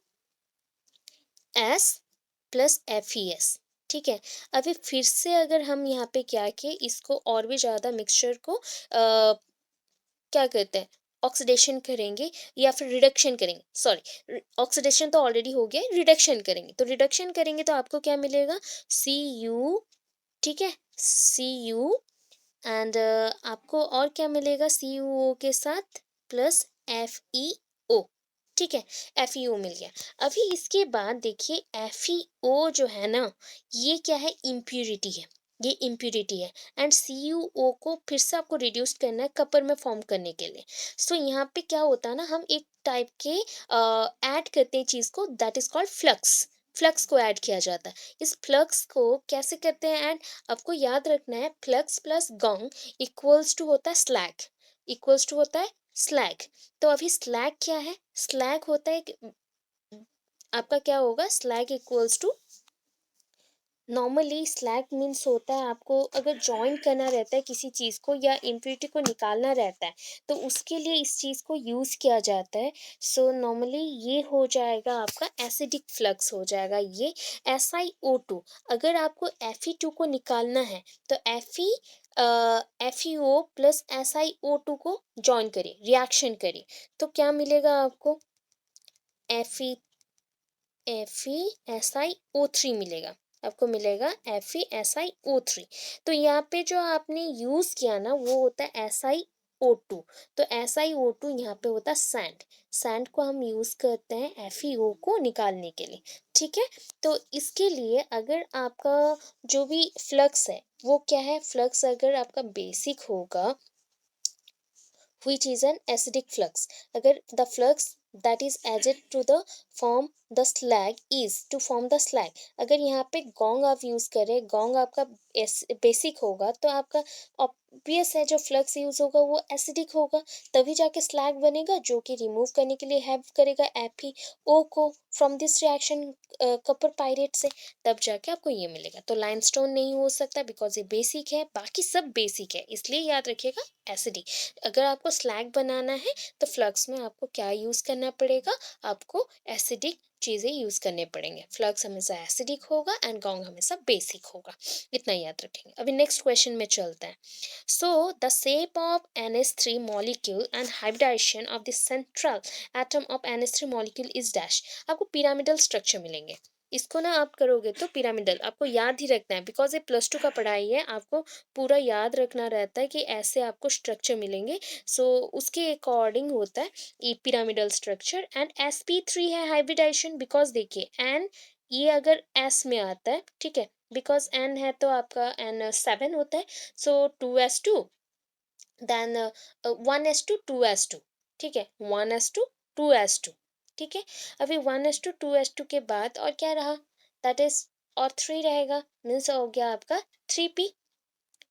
प्लस FeS, ठीक है। अभी फिर से अगर हम यहाँ पे क्या किए इसको और भी ज़्यादा मिक्सचर को क्या कहते हैं ऑक्सीडेशन करेंगे या फिर रिडक्शन करेंगे, सॉरी ऑक्सीडेशन तो ऑलरेडी हो गया, रिडक्शन करेंगे। तो रिडक्शन करेंगे तो आपको क्या मिलेगा Cu, ठीक है, Cu एंड आपको और क्या मिलेगा CuO के साथ प्लस FeO, ठीक है, FeO मिल गया। अभी इसके बाद देखिए FeO जो है ना ये क्या है, इम्प्यूरिटी है, ये इम्प्यूरिटी है एंड CuO को फिर से आपको रिड्यूस करना है कपर में फॉर्म करने के लिए। यहाँ पे क्या होता है ना, हम एक टाइप के ऐड करते हैं चीज़ को, that is called flux. Flux को ऐड किया जाता है। इस फ्लक्स को कैसे करते हैं ऐड, आपको याद रखना है flux plus gangue equals to होता है स्लैग, इक्वल्स टू होता है स्लैग। तो अभी स्लैग क्या है, स्लैग होता है आपका क्या होगा, slag equals to normally slag means होता है, आपको अगर जॉइन करना रहता है किसी चीज़ को या इम्प्योरिटी को निकालना रहता है तो उसके लिए इस चीज़ को यूज़ किया जाता है। सो नॉर्मली ये हो जाएगा आपका एसिडिक फ्लक्स हो जाएगा ये SiO2। अगर आपको Fe2 को निकालना है तो FeO प्लस SiO2 को जॉइन करें, रिएक्शन करें, तो क्या मिलेगा आपको? FeSiO3 मिलेगा, आपको मिलेगा FeSiO3। तो यहाँ पे जो आपने यूज़ किया ना वो होता है SiO2। तो SiO2 यहाँ पे होता है सैंड। सैंड को हम यूज़ करते हैं FeO को निकालने के लिए, ठीक है। तो इसके लिए अगर आपका जो भी फ्लक्स है वो क्या है, फ्लक्स अगर आपका बेसिक होगा which is an acidic flux, अगर the flux that is added to the form the slag is to form the slag, अगर यहाँ पे गोंग आप यूज करें, गोंग आपका बेसिक होगा तो आपका ऑब्वियस है जो फ्लक्स यूज होगा वो एसिडिक होगा, तभी जाके स्लैग बनेगा जो कि रिमूव करने के लिए हेल्प करेगा FeO को from this reaction copper pirate से, तब जाके आपको ये मिलेगा। तो लाइमस्टोन नहीं हो सकता बिकॉज ये बेसिक है, बाकी सब बेसिक है, इसलिए याद रखिएगा एसिडिक। अगर आपको स्लैग बनाना है तो फ्लक्स में आपको क्या यूज़ करना पड़ेगा, आपको एसिडिक चीज़ें यूज़ करने पड़ेंगे। फ्लक्स हमेशा एसिडिक होगा एंड गॉन्ग हमेशा बेसिक होगा, इतना याद रखेंगे। अभी नेक्स्ट क्वेश्चन में चलते हैं। So the shape of NH3 molecule and hybridization of the central atom of NH3 molecule is dash. आपको पिरामिडल स्ट्रक्चर मिलेंगे, इसको ना आप करोगे तो पिरामिडल आपको याद ही रखना है बिकॉज ये +2 का पढ़ाई है, आपको पूरा याद रखना रहता है कि ऐसे आपको स्ट्रक्चर मिलेंगे। सो उसके अकॉर्डिंग होता है ये पिरामिडल स्ट्रक्चर। एंड sp3 है हाइब्रिडाइजेशन, बिकॉज देखिए एन ये अगर एस में आता है, ठीक है, बिकॉज एन है तो आपका N7 होता है, सो 2s2 देन 1s2 2s2, ठीक है, 1s2 2s2, ठीक है। अभी 1s2 2s2 के बाद और क्या रहा, दैट इज और 3 रहेगा, मीन्स हो गया आपका 3p,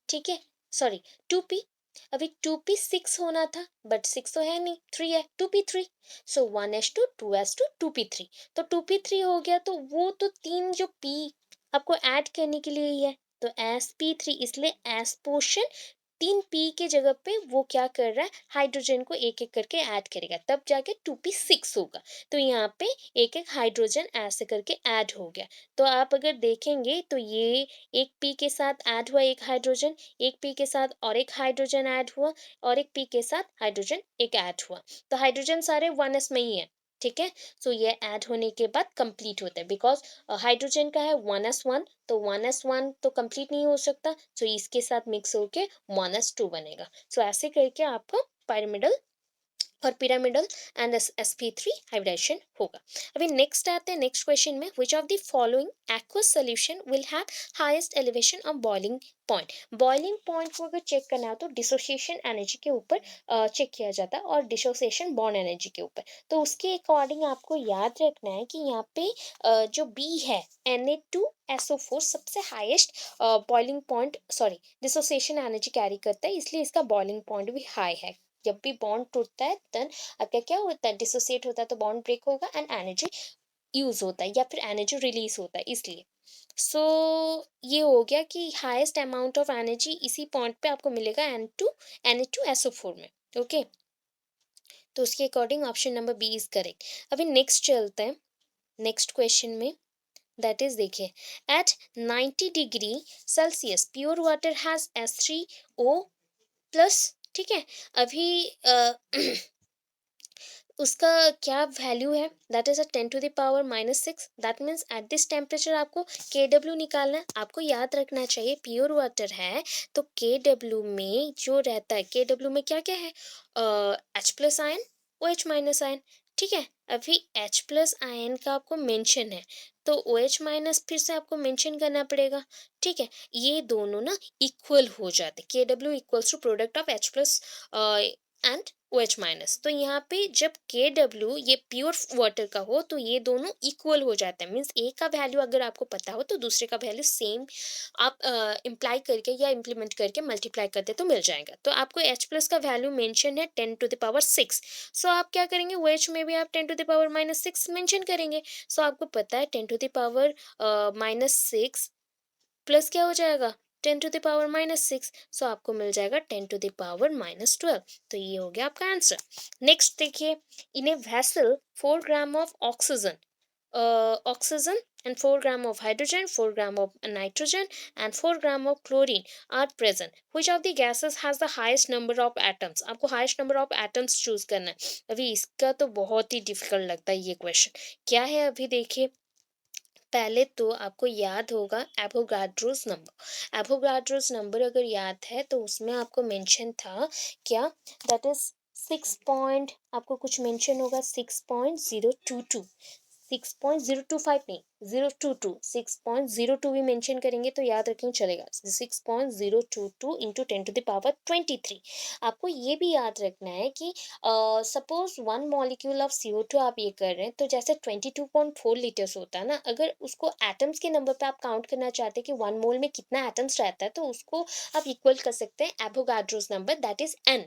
ठीक है, सॉरी 2p। अभी 2p 6 होना था बट 6 तो है नहीं, 3 है, 2p3। सो 1s2 2s2 2p3, तो 2p3 हो गया, तो वो तो तीन जो p आपको ऐड करने के लिए ही है, तो sp3, इसलिए एस पोर्शन 3p के जगह पे वो क्या कर रहा है, हाइड्रोजन को एक एक करके ऐड करेगा, तब जाके 2p6 होगा। तो यहाँ पे एक एक हाइड्रोजन ऐसे करके ऐड हो गया। तो आप अगर देखेंगे तो ये एक p के साथ ऐड हुआ एक हाइड्रोजन, एक p के साथ और एक हाइड्रोजन ऐड हुआ, और एक p के साथ हाइड्रोजन एक ऐड हुआ, तो हाइड्रोजन सारे 1s में ही है, ठीक है। सो ये ऐड होने के बाद कंप्लीट होता है, बिकॉज हाइड्रोजन का है 1s1, तो 1s1 तो कंप्लीट नहीं हो सकता, सो इसके साथ मिक्स होके 1s2 बनेगा। सो ऐसे करके आपको पिरामिडल और पिरामिडल एंड sp3 हाइब्रिडाइजेशन होगा। अभी नेक्स्ट आते हैं नेक्स्ट क्वेश्चन में, which of the following aqueous solution will have highest elevation of boiling point. Boiling point को अगर चेक करना हो तो डिसोसिएशन एनर्जी के ऊपर चेक किया जाता है, और डिसोसिएशन बॉन्ड एनर्जी के ऊपर। तो उसके अकॉर्डिंग आपको याद रखना है कि यहाँ पे जो बी है Na2SO4 सबसे highest boiling point, sorry, dissociation energy carry करता है, इसलिए इसका बॉइलिंग पॉइंट भी हाई है। जब भी बॉन्ड टूटता है देन अगर क्या होता है, डिसोसिएट होता है, तो बॉन्ड ब्रेक होगा एंड एनर्जी यूज होता है या फिर एनर्जी रिलीज होता है, इसलिए। सो ये हो गया कि हाईएस्ट अमाउंट ऑफ एनर्जी इसी पॉइंट पे आपको मिलेगा Na2SO4 में, ओके। तो उसके according option number B is correct. अभी नेक्स्ट चलते हैं नेक्स्ट क्वेश्चन में, दैट इज देखिए, at 90 degree Celsius pure water has S3O+, ठीक है। अभी उसका क्या वैल्यू है, that is 10⁻⁻⁶। That means at this temperature आपको KW निकालना है। आपको याद रखना चाहिए प्योर वाटर है तो KW में जो रहता है, KW में क्या क्या है, H+ आयन, OH- आयन, ठीक है। अभी H+ आयन का आपको मेंशन है तो OH- फिर से आपको मेंशन करना पड़ेगा, ठीक है। ये दोनों ना इक्वल हो जाते, KW equals to product of H+ and OH-, तो यहाँ पे जब KW ये प्योर वाटर का हो तो ये दोनों इक्वल हो जाता है, मीन्स एक का वैल्यू अगर आपको पता हो तो दूसरे का वैल्यू सेम आप इम्प्लाई करके या इम्प्लीमेंट करके मल्टीप्लाई करते तो मिल जाएगा। तो आपको H+ का वैल्यू मेंशन है 10⁻⁶, सो आप क्या करेंगे, OH में भी आप 10⁻⁻⁶ मेंशन करेंगे। सो आपको पता है 10⁻⁻⁶ प्लस क्या हो जाएगा 10⁻⁻6, सो आपको मिल जाएगा 10⁻⁻12। तो ये हो गया आपका आंसर। नेक्स्ट देखिए, in a vessel 4 gram of oxygen and 4 gram of hydrogen, 4 gram of nitrogen and 4 gram of chlorine are present. Which of the gases has the highest number of atoms? आपको highest number of atoms choose करना है। अभी इसका तो बहुत ही difficult लगता है ये क्वेश्चन। क्या है अभी देखिए, पहले तो आपको याद होगा एवोगाड्रोस नंबर। एवोगाड्रोस नंबर अगर याद है तो उसमें आपको मेंशन था क्या, दैट इज 6 पॉइंट, आपको कुछ मेंशन होगा 6.022, 6.025 नहीं, 022, 6.02 भी मेंशन करेंगे तो याद रखें चलेगा, 6.022 इंटू 10⁻23। आपको ये भी याद रखना है कि सपोज 1 मॉलिक्यूल ऑफ CO2 आप ये कर रहे हैं, तो जैसे 22.4 लीटर्स होता है ना, अगर उसको एटम्स के नंबर पे आप काउंट करना चाहते हैं कि 1 मोल में कितना एटम्स रहता है, तो उसको आप इक्वल कर सकते हैं Avogadro's number, that is n।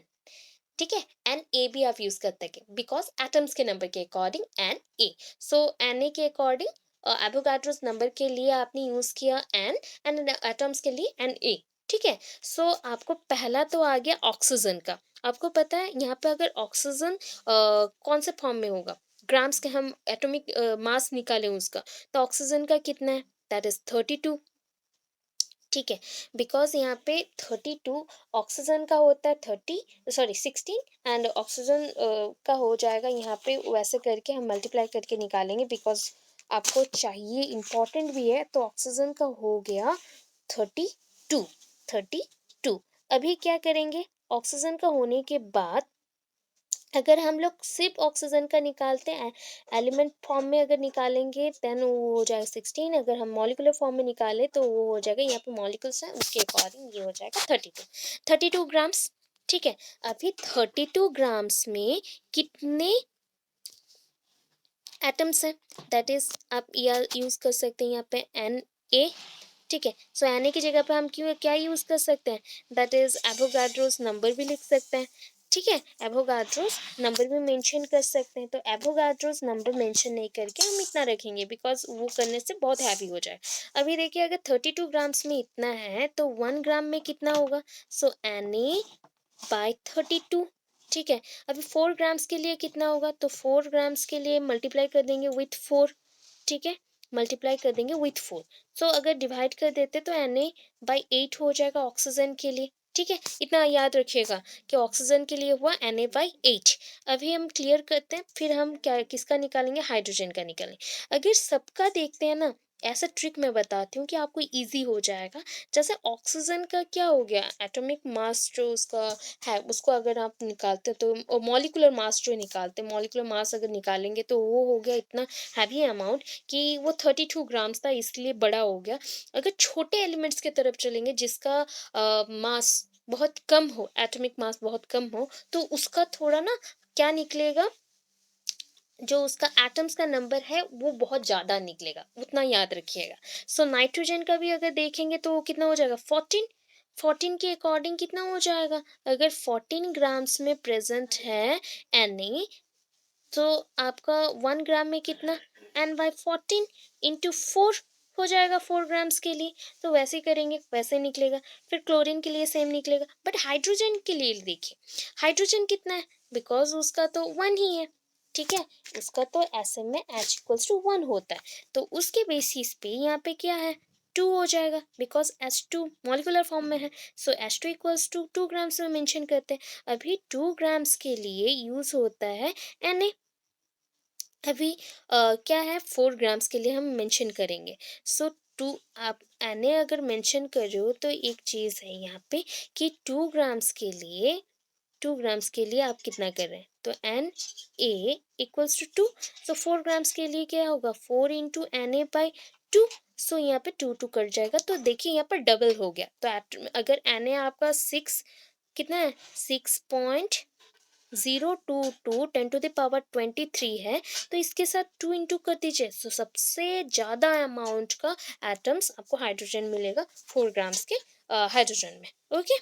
ठीक है, एन ए भी आप यूज कर सकते हैं बिकॉज एटम्स के नंबर के according N A. So N A के अकॉर्डिंग एवोगाड्रोस नंबर के लिए आपने यूज किया एन, एंड एटम्स के लिए एन ए। ठीक है, सो आपको पहला तो आ गया ऑक्सीजन का। आपको पता है यहाँ पे अगर ऑक्सीजन कौन से फॉर्म में होगा, ग्राम्स के हम एटॉमिक मास निकालें उसका, तो ऑक्सीजन का कितना है, दैट इज 32। ठीक है, बिकॉज यहाँ पे 32 ऑक्सीजन का होता है 16, एंड ऑक्सीजन का हो जाएगा यहाँ पे, वैसे करके हम मल्टीप्लाई करके निकालेंगे बिकॉज आपको चाहिए, इम्पोर्टेंट भी है। तो ऑक्सीजन का हो गया 32, 32। अभी क्या करेंगे, ऑक्सीजन का होने के बाद अगर हम लोग सिर्फ ऑक्सीजन का निकालते हैं एलिमेंट फॉर्म में अगर निकालेंगे देन वो हो जाएगा 16, अगर हम मॉलिकुलर फॉर्म में निकालें तो वो हो जाएगा, यहाँ पे मॉलिक्यूल्स हैं उसके अकॉर्डिंग ये हो जाएगा 32 ग्राम्स। ठीक है, अभी 32 ग्राम्स में कितने एटम्स हैं, दैट इज आप यूज कर सकते हैं यहाँ पे एन ए। ठीक है, सो एन ए की जगह पे हम क्यों क्या यूज कर सकते हैं, दैट इज एवोगाड्रोस नंबर भी लिख सकते हैं। ठीक है, एवोगाड्रोस नंबर भी मेंशन कर सकते हैं। तो एवोगाड्रोस नंबर मेंशन नहीं करके हम इतना रखेंगे बिकॉज वो करने से बहुत हैवी हो जाए। अभी देखिए, अगर 32 ग्राम्स में इतना है तो 1 ग्राम में कितना होगा, सो एन ए बाई 32। ठीक है, अभी 4 ग्राम्स के लिए कितना होगा, तो 4 ग्राम्स के लिए मल्टीप्लाई कर देंगे विथ 4। ठीक है, मल्टीप्लाई कर देंगे विथ 4। सो अगर डिवाइड कर देते तो Na/8 हो जाएगा ऑक्सीजन के लिए। ठीक है, इतना याद रखिएगा कि ऑक्सीजन के लिए हुआ Na/8। अभी हम क्लियर करते हैं, फिर हम क्या किसका निकालेंगे, हाइड्रोजन का निकालेंगे। अगर सबका देखते हैं ना, ऐसा ट्रिक मैं बताती हूँ कि आपको इजी हो जाएगा। जैसे ऑक्सीजन का क्या हो गया, एटॉमिक मास जो उसका है उसको अगर आप निकालते तो मॉलिकुलर मास जो निकालते, मॉलिकुलर मास अगर निकालेंगे तो वो हो गया इतना हैवी अमाउंट कि वो 32 ग्राम्स था, इसलिए बड़ा हो गया। अगर छोटे एलिमेंट्स की तरफ चलेंगे जिसका मास बहुत कम हो, एटॉमिक मास बहुत कम हो, तो उसका थोड़ा ना क्या निकलेगा, जो उसका एटम्स का नंबर है वो बहुत ज़्यादा निकलेगा, उतना याद रखिएगा। सो नाइट्रोजन का भी अगर देखेंगे तो वो कितना हो जाएगा 14। 14 के अकॉर्डिंग कितना हो जाएगा, अगर 14 ग्राम्स में प्रेजेंट है Na, तो आपका 1 ग्राम में कितना, n/14 इंटू 4 हो जाएगा 4 ग्राम्स के लिए। तो वैसे ही करेंगे, वैसे ही निकलेगा। फिर क्लोरीन के लिए सेम निकलेगा, बट हाइड्रोजन के लिए देखिए, हाइड्रोजन कितना है, बिकॉज उसका तो 1 ही है। ठीक है, उसका तो एसएम में H=1 होता है, तो उसके बेसिस पे यहाँ पे क्या है 2 हो जाएगा, बिकॉज H2 मॉलिकुलर फॉर्म में है। सो H2 2 ग्राम्स में मेंशन करते हैं। अभी 2 ग्राम्स के लिए यूज होता है Na। अभी क्या है 4 ग्राम्स के लिए हम मेंशन करेंगे। सो 2 आप Na अगर मेंशन कर रहे हो तो एक चीज़ है यहाँ पे कि 2 ग्राम्स के लिए, 2 ग्राम्स के लिए आप कितना कर रहे हैं, तो Na=2। सो 4 ग्राम्स के लिए क्या होगा 4 इंटू Na/2। सो यहाँ पे 2 कट जाएगा, तो देखिए यहाँ पर डबल हो गया। तो अगर Na आपका 6 कितना है 6.022 10⁻23 है, तो इसके साथ 2 इंटू कर दीजिए। सो सबसे ज़्यादा अमाउंट का एटम्स आपको हाइड्रोजन मिलेगा 4 ग्राम्स के हाइड्रोजन में। ओके,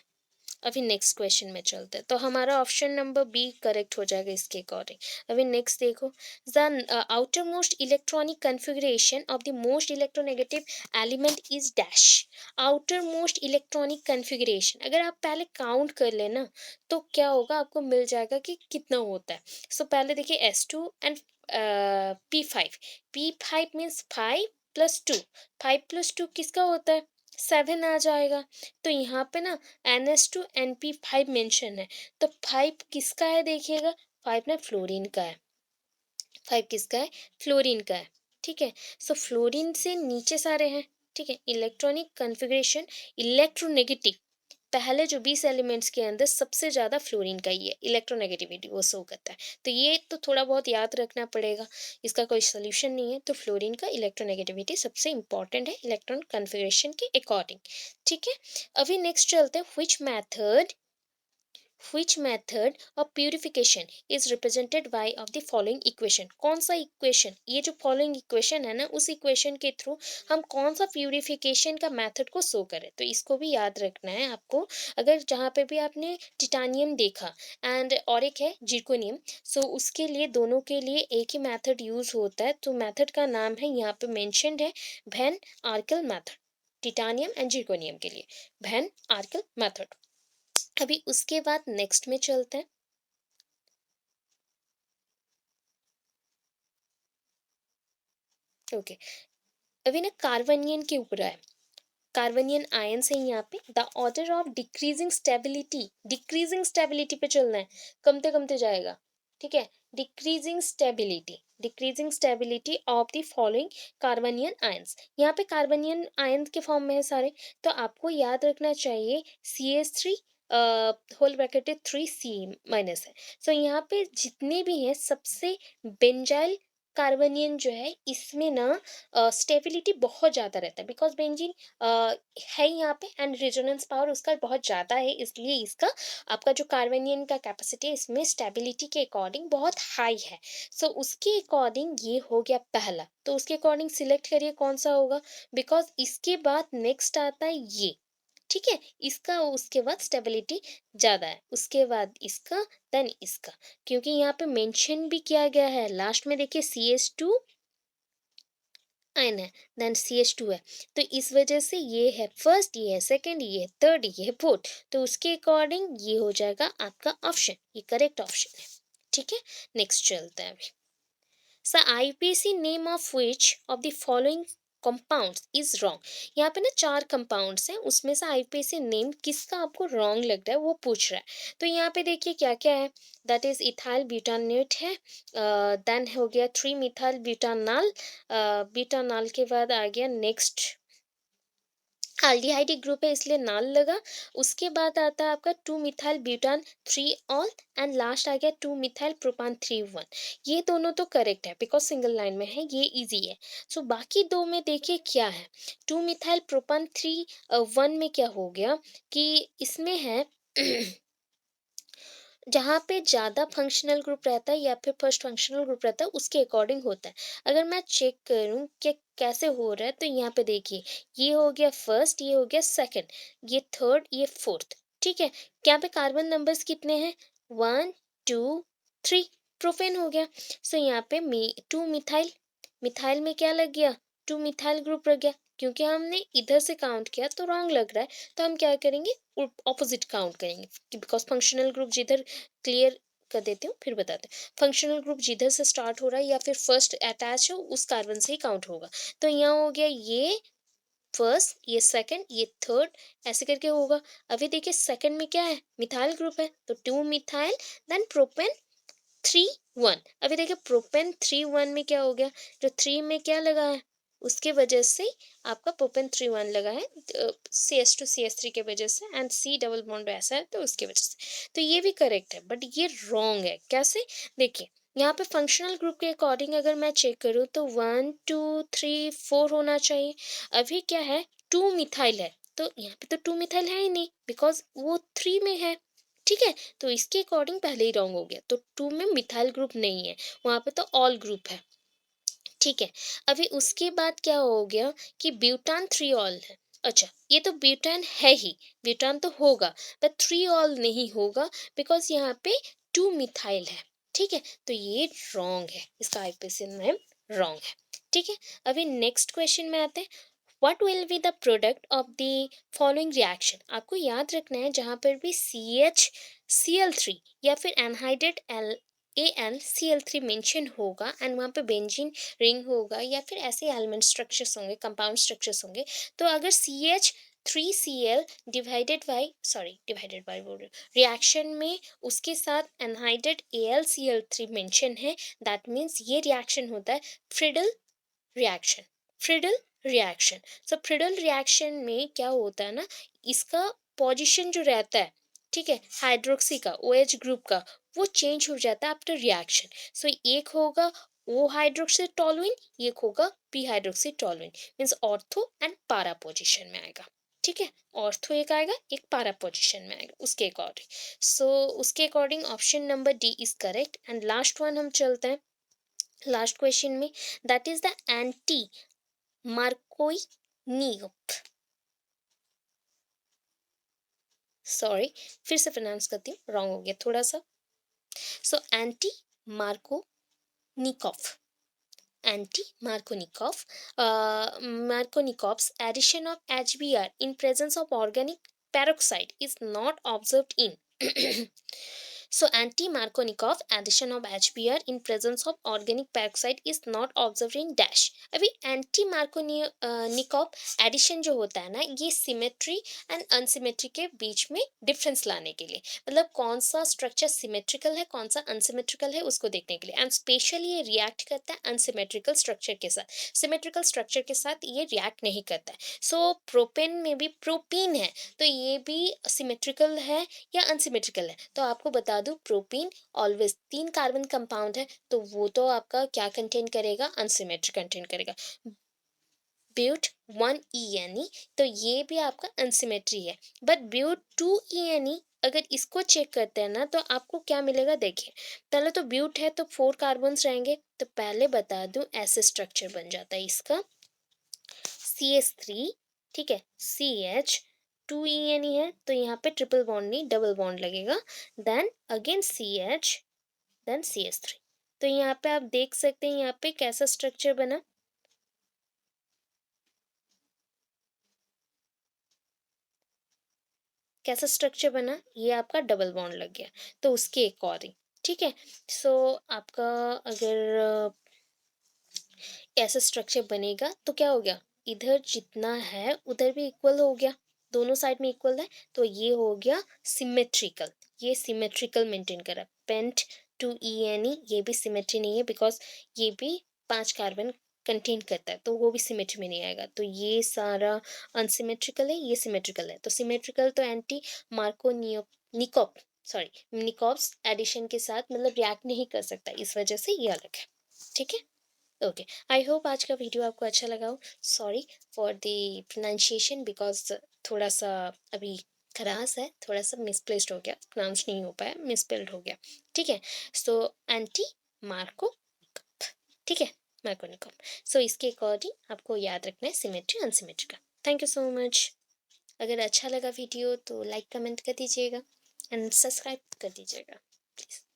अभी नेक्स्ट क्वेश्चन में चलते हैं, तो हमारा ऑप्शन नंबर बी करेक्ट हो जाएगा इसके अकॉर्डिंग। अभी नेक्स्ट देखो, the outer most electronic configuration of the most electronegative element is dash. Outer most electronic configuration अगर आप पहले काउंट कर लेना तो क्या होगा, आपको मिल जाएगा कि कितना होता है। सो पहले देखिए S2 and P5। P5 means 5 + 2, 5 + 2 किसका होता है, 7 आ जाएगा। तो यहाँ पे ना NS2 NP5 मेंशन है, तो 5 किसका है देखिएगा, 5 ना फ्लोरीन का है, 5 किसका है, फ्लोरीन का है। ठीक है, सो फ्लोरीन से नीचे सारे हैं। ठीक है, इलेक्ट्रॉनिक कन्फिग्रेशन इलेक्ट्रोनेगेटिव, पहले जो 20 एलिमेंट्स के अंदर सबसे ज़्यादा फ्लोरीन का ही है, इलेक्ट्रोनेगेटिविटी वो शो करता है। तो ये तो थोड़ा बहुत याद रखना पड़ेगा, इसका कोई सोल्यूशन नहीं है। तो फ्लोरीन का इलेक्ट्रोनेगेटिविटी सबसे इंपॉर्टेंट है इलेक्ट्रॉन कन्फिग्रेशन के अकॉर्डिंग। ठीक है, अभी नेक्स्ट चलते हैं, which method of purification is represented by of the following equation। कौन सा इक्वेशन, ये जो फॉलोइंग इक्वेशन है ना, उस इक्वेशन के थ्रू हम कौन सा प्यूरिफिकेशन का मेथड को शो करें। तो इसको भी याद रखना है आपको। अगर जहाँ पे भी आपने टिटानियम देखा एंड और एक है जिर्कोनियम, सो उसके लिए दोनों के लिए एक ही मेथड यूज होता है। तो मेथड का नाम है यहाँ पे मेंशन्ड है, van Arkel method. Titanium and zirconium के लिए वैन आर्केल मेथड। अभी उसके बाद नेक्स्ट में चलते हैं। ओके, अभी ना कार्बनियन के ऊपर है, कार्बनियन आयंस है यहाँ पे। The order of decreasing stability पे चलना है, कमते कमते जाएगा। ठीक है, decreasing stability of the following carbanion ions. यहाँ पे कार्बनियन आयन के फॉर्म में है सारे, तो आपको याद रखना चाहिए CH3 होल ब्रैकेटेड 3C- है। सो यहाँ पे जितने भी हैं सबसे बेंजाइल कार्बनियन जो है, इसमें ना स्टेबिलिटी बहुत ज़्यादा रहता है, बिकॉज बेंजीन है यहाँ पे एंड रेजोनेंस पावर उसका बहुत ज़्यादा है, इसलिए इसका आपका जो कार्बेनियन का कैपेसिटी है इसमें स्टेबिलिटी के अकॉर्डिंग बहुत हाई है। सो उसके अकॉर्डिंग ये हो गया पहला, तो उसके अकॉर्डिंग सिलेक्ट करिए कौन सा होगा, बिकॉज इसके बाद नेक्स्ट आता है ये। ठीक है, इसका उसके बाद स्टेबिलिटी ज़्यादा है, उसके बाद इसका, देन इसका, क्योंकि यहाँ पे मेंशन भी किया गया है लास्ट में, देखिए CH2 आयन है, देन CH2 है। तो इस वजह से ये है फर्स्ट, ये है सेकंड, ये है थर्ड, ये है फोर्थ। तो उसके अकॉर्डिंग ये हो जाएगा आपका ऑप्शन, ये करेक्ट ऑप्शन है। ठीक है, नेक्स्ट चलते हैं अभी। Sir IUPAC name of which of the following compounds is wrong. यहाँ पे ना 4 कंपाउंड्स हैं, उसमें से IUPAC नेम किसका आपको रॉन्ग लग रहा है वो पूछ रहा है। तो यहाँ पे देखिए क्या क्या है, दैट इज इथाइल ब्यूटानेट है, देन हो गया 3 मिथाइल ब्यूटानॉल, ब्यूटानॉल के बाद आ गया नेक्स्ट एल्डिहाइड ग्रुप है इसलिए नाल लगा। उसके बाद आता है आपका 2 मिथाइल ब्यूटान 3 ऑल, एंड लास्ट आ गया 2 मिथाइल प्रोपान 3 1। ये दोनों तो करेक्ट है बिकॉज सिंगल लाइन में है, ये इजी है। सो बाकी दो में देखिए क्या है, 2 मिथाइल प्रोपान 3 1 में क्या हो गया कि इसमें है जहाँ पे ज़्यादा फंक्शनल ग्रुप रहता है या फिर फर्स्ट फंक्शनल ग्रुप रहता है उसके अकॉर्डिंग होता है। अगर मैं चेक करूँ कि कैसे हो रहा है, तो यहाँ पे देखिए ये हो गया फर्स्ट, ये हो गया सेकंड, ये थर्ड, ये फोर्थ। ठीक है, यहाँ पे कार्बन नंबर्स कितने हैं, 1 2 3, प्रोपेन हो गया। सो यहाँ पे 2 मिथाइल, मिथाइल में क्या लग गया, 2 मिथाइल ग्रुप लग गया। क्योंकि हमने इधर से काउंट किया तो रॉन्ग लग रहा है, तो हम क्या करेंगे, ऑपोजिट काउंट करेंगे, बिकॉज फंक्शनल ग्रुप जिधर, क्लियर कर देती हूँ फिर बताते हैं, फंक्शनल ग्रुप जिधर से स्टार्ट हो रहा है या फिर फर्स्ट अटैच हो उस कार्बन से ही काउंट होगा। तो यहाँ हो गया ये फर्स्ट, ये सेकंड, ये थर्ड, ऐसे करके होगा। अभी देखिए सेकंड में क्या है, मिथाइल ग्रुप है, तो 2 मिथाइल, देन प्रोपेन 3 1। अभी देखिए प्रोपेन 3 1 में क्या हो गया, जो 3 में क्या लगा है उसके वजह से आपका प्रोपेन 3 1 लगा है, CH2 CH3 के वजह से, एंड C डबल बॉन्ड ऐसा है तो उसके वजह से। तो ये भी करेक्ट है, बट ये रॉन्ग है। कैसे, देखिए यहाँ पे फंक्शनल ग्रुप के अकॉर्डिंग अगर मैं चेक करूँ तो 1 2 3 4 होना चाहिए। अभी क्या है, 2 मिथाइल है, तो यहाँ पे तो 2 मिथाइल है ही नहीं बिकॉज वो 3 में है। ठीक है, तो इसके अकॉर्डिंग पहले ही रॉन्ग हो गया, तो 2 में मिथाइल ग्रुप नहीं है, वहाँ पे तो ऑल ग्रुप है। ठीक है, अभी उसके बाद क्या हो गया कि ब्यूटान 3 ऑल है, अच्छा, ये तो ब्यूटान है ही, ब्यूटान तो होगा, पर 3 ऑल नहीं होगा बिकॉज़ यहाँ पे 2 मिथाइल है, ठीक है? तो ये रॉन्ग है, इसका आईपीसी नेम रॉन्ग है, ठीक है? अभी नेक्स्ट क्वेश्चन में आते हैं, what will be the product of the following reaction? आपको याद रखना है जहाँ पर भी CH या फिर एनहाइड्रेट AnCl3 मेंशन होगा एंड वहाँ पे बेंजीन रिंग होगा या फिर ऐसे एलिमेंट स्ट्रक्चर्स होंगे, कंपाउंड स्ट्रक्चर्स होंगे, तो अगर CH3Cl डिवाइडेड बाय बोल रही रिएक्शन में उसके साथ एनहाइड्रेट AlCl3 मेंशन है, दैट मीन्स ये रिएक्शन होता है फ्रिडल रिएक्शन, फ्रिडल रिएक्शन। सो फ्रिडल रिएक्शन में क्या होता है ना, इसका पोजीशन जो रहता है, ठीक है, हाइड्रोक्सी का OH ग्रुप का, वो चेंज हो जाता है आफ्टर रिएक्शन। सो एक होगा ओ हाइड्रोक्सी टॉलुइन, एक होगा P hydroxy toluene, means ortho and पारा पोजीशन में आएगा, ठीक है? ऑर्थो एक आएगा, एक पारा पोजीशन में आएगा उसके अकॉर्डिंग। सो उसके according option number D is correct. And last one हम चलते हैं लास्ट क्वेश्चन में, that is the anti Markovnikov, sorry फिर से प्रोनाउंस करती हूँ, रॉन्ग हो गया थोड़ा सा। So anti Markovnikov, Markov's addition of HBr in presence of organic peroxide is not observed in so anti-Markovnikov addition of HBr in presence of organic peroxide is not observed in dash। अभी anti Markovnikov addition जो होता है ना, ये symmetry and अनसिमेट्री के बीच में difference लाने के लिए, मतलब कौन सा स्ट्रक्चर सिमेट्रिकल है कौन सा अनसिमेट्रिकल है उसको देखने के लिए। एंड स्पेशली ये रिएक्ट करता है अनसिमेट्रिकल स्ट्रक्चर के साथ, सिमेट्रिकल स्ट्रक्चर के साथ ये रिएक्ट नहीं करता है। सो प्रोपेन में भी प्रोपीन है, तो ये भी सिमेट्रिकल है या अनसिमेट्रिकल है? तो आपको बता दूं, प्रोपीन ऑलवेज 3 कार्बन कंपाउंड है, तो वो तो आपका क्या कंटेन करेगा, अनसिमेट्रिक कंटेन करेगा। ब्यूट 1 ENE, तो ये भी आपका अनसिमेट्री है। बट ब्यूट 2 ENE, अगर इसको चेक करते हैं ना, तो आपको क्या मिलेगा देखिए। पहले तो ब्यूट है तो 4 कार्बन्स रहेंगे, तो पहले बता दूं ऐसे स्ट्रक्चर बन जाता है इसका CH3, ठीक है, CH 2 ENE है, तो यहाँ पे ट्रिपल बॉन्ड नहीं डबल बॉन्ड लगेगा, then again CH, then CH3। तो यहाँ पे आप देख सकते हैं यहाँ पे कैसा स्ट्रक्चर बना, कैसा स्ट्रक्चर बना, ये आपका डबल बॉन्ड लग गया, तो उसके अकॉर्डिंग, ठीक है। सो आपका अगर ऐसा स्ट्रक्चर बनेगा तो क्या हो गया, इधर जितना है उधर भी इक्वल हो गया, दोनों साइड में इक्वल है, तो ये हो गया सिमेट्रिकल, ये सिमेट्रिकल मेंटेन करा। पेंट 2 ENE, ये भी सिमेट्री नहीं है बिकॉज ये भी 5 कार्बन कंटेन करता है, तो वो भी सिमेट्री में नहीं आएगा, तो ये सारा अनसिमेट्रिकल है, ये सिमेट्रिकल है। तो सिमेट्रिकल तो एंटी मार्को निकोप सॉरी निकोप्स एडिशन के साथ मतलब रिएक्ट नहीं कर सकता, इस वजह से ये अलग है, ठीक है। ओके, आई होप आज का वीडियो आपको अच्छा लगा हो। Sorry for the pronunciation because थोड़ा सा अभी खरास है, थोड़ा सा मिसप्लेस्ड हो गया, प्रोनाउंस नहीं हो पाया, मिसपेल्ड हो गया, ठीक है। सो एंटी मार्को, ठीक है, मार्कोनिकॉम। सो इसके अकॉर्डिंग आपको याद रखना है सिमेट्री अनसिमेट्री का। Thank you so much. अगर अच्छा लगा वीडियो तो लाइक कमेंट कर दीजिएगा एंड सब्सक्राइब कर दीजिएगा प्लीज़।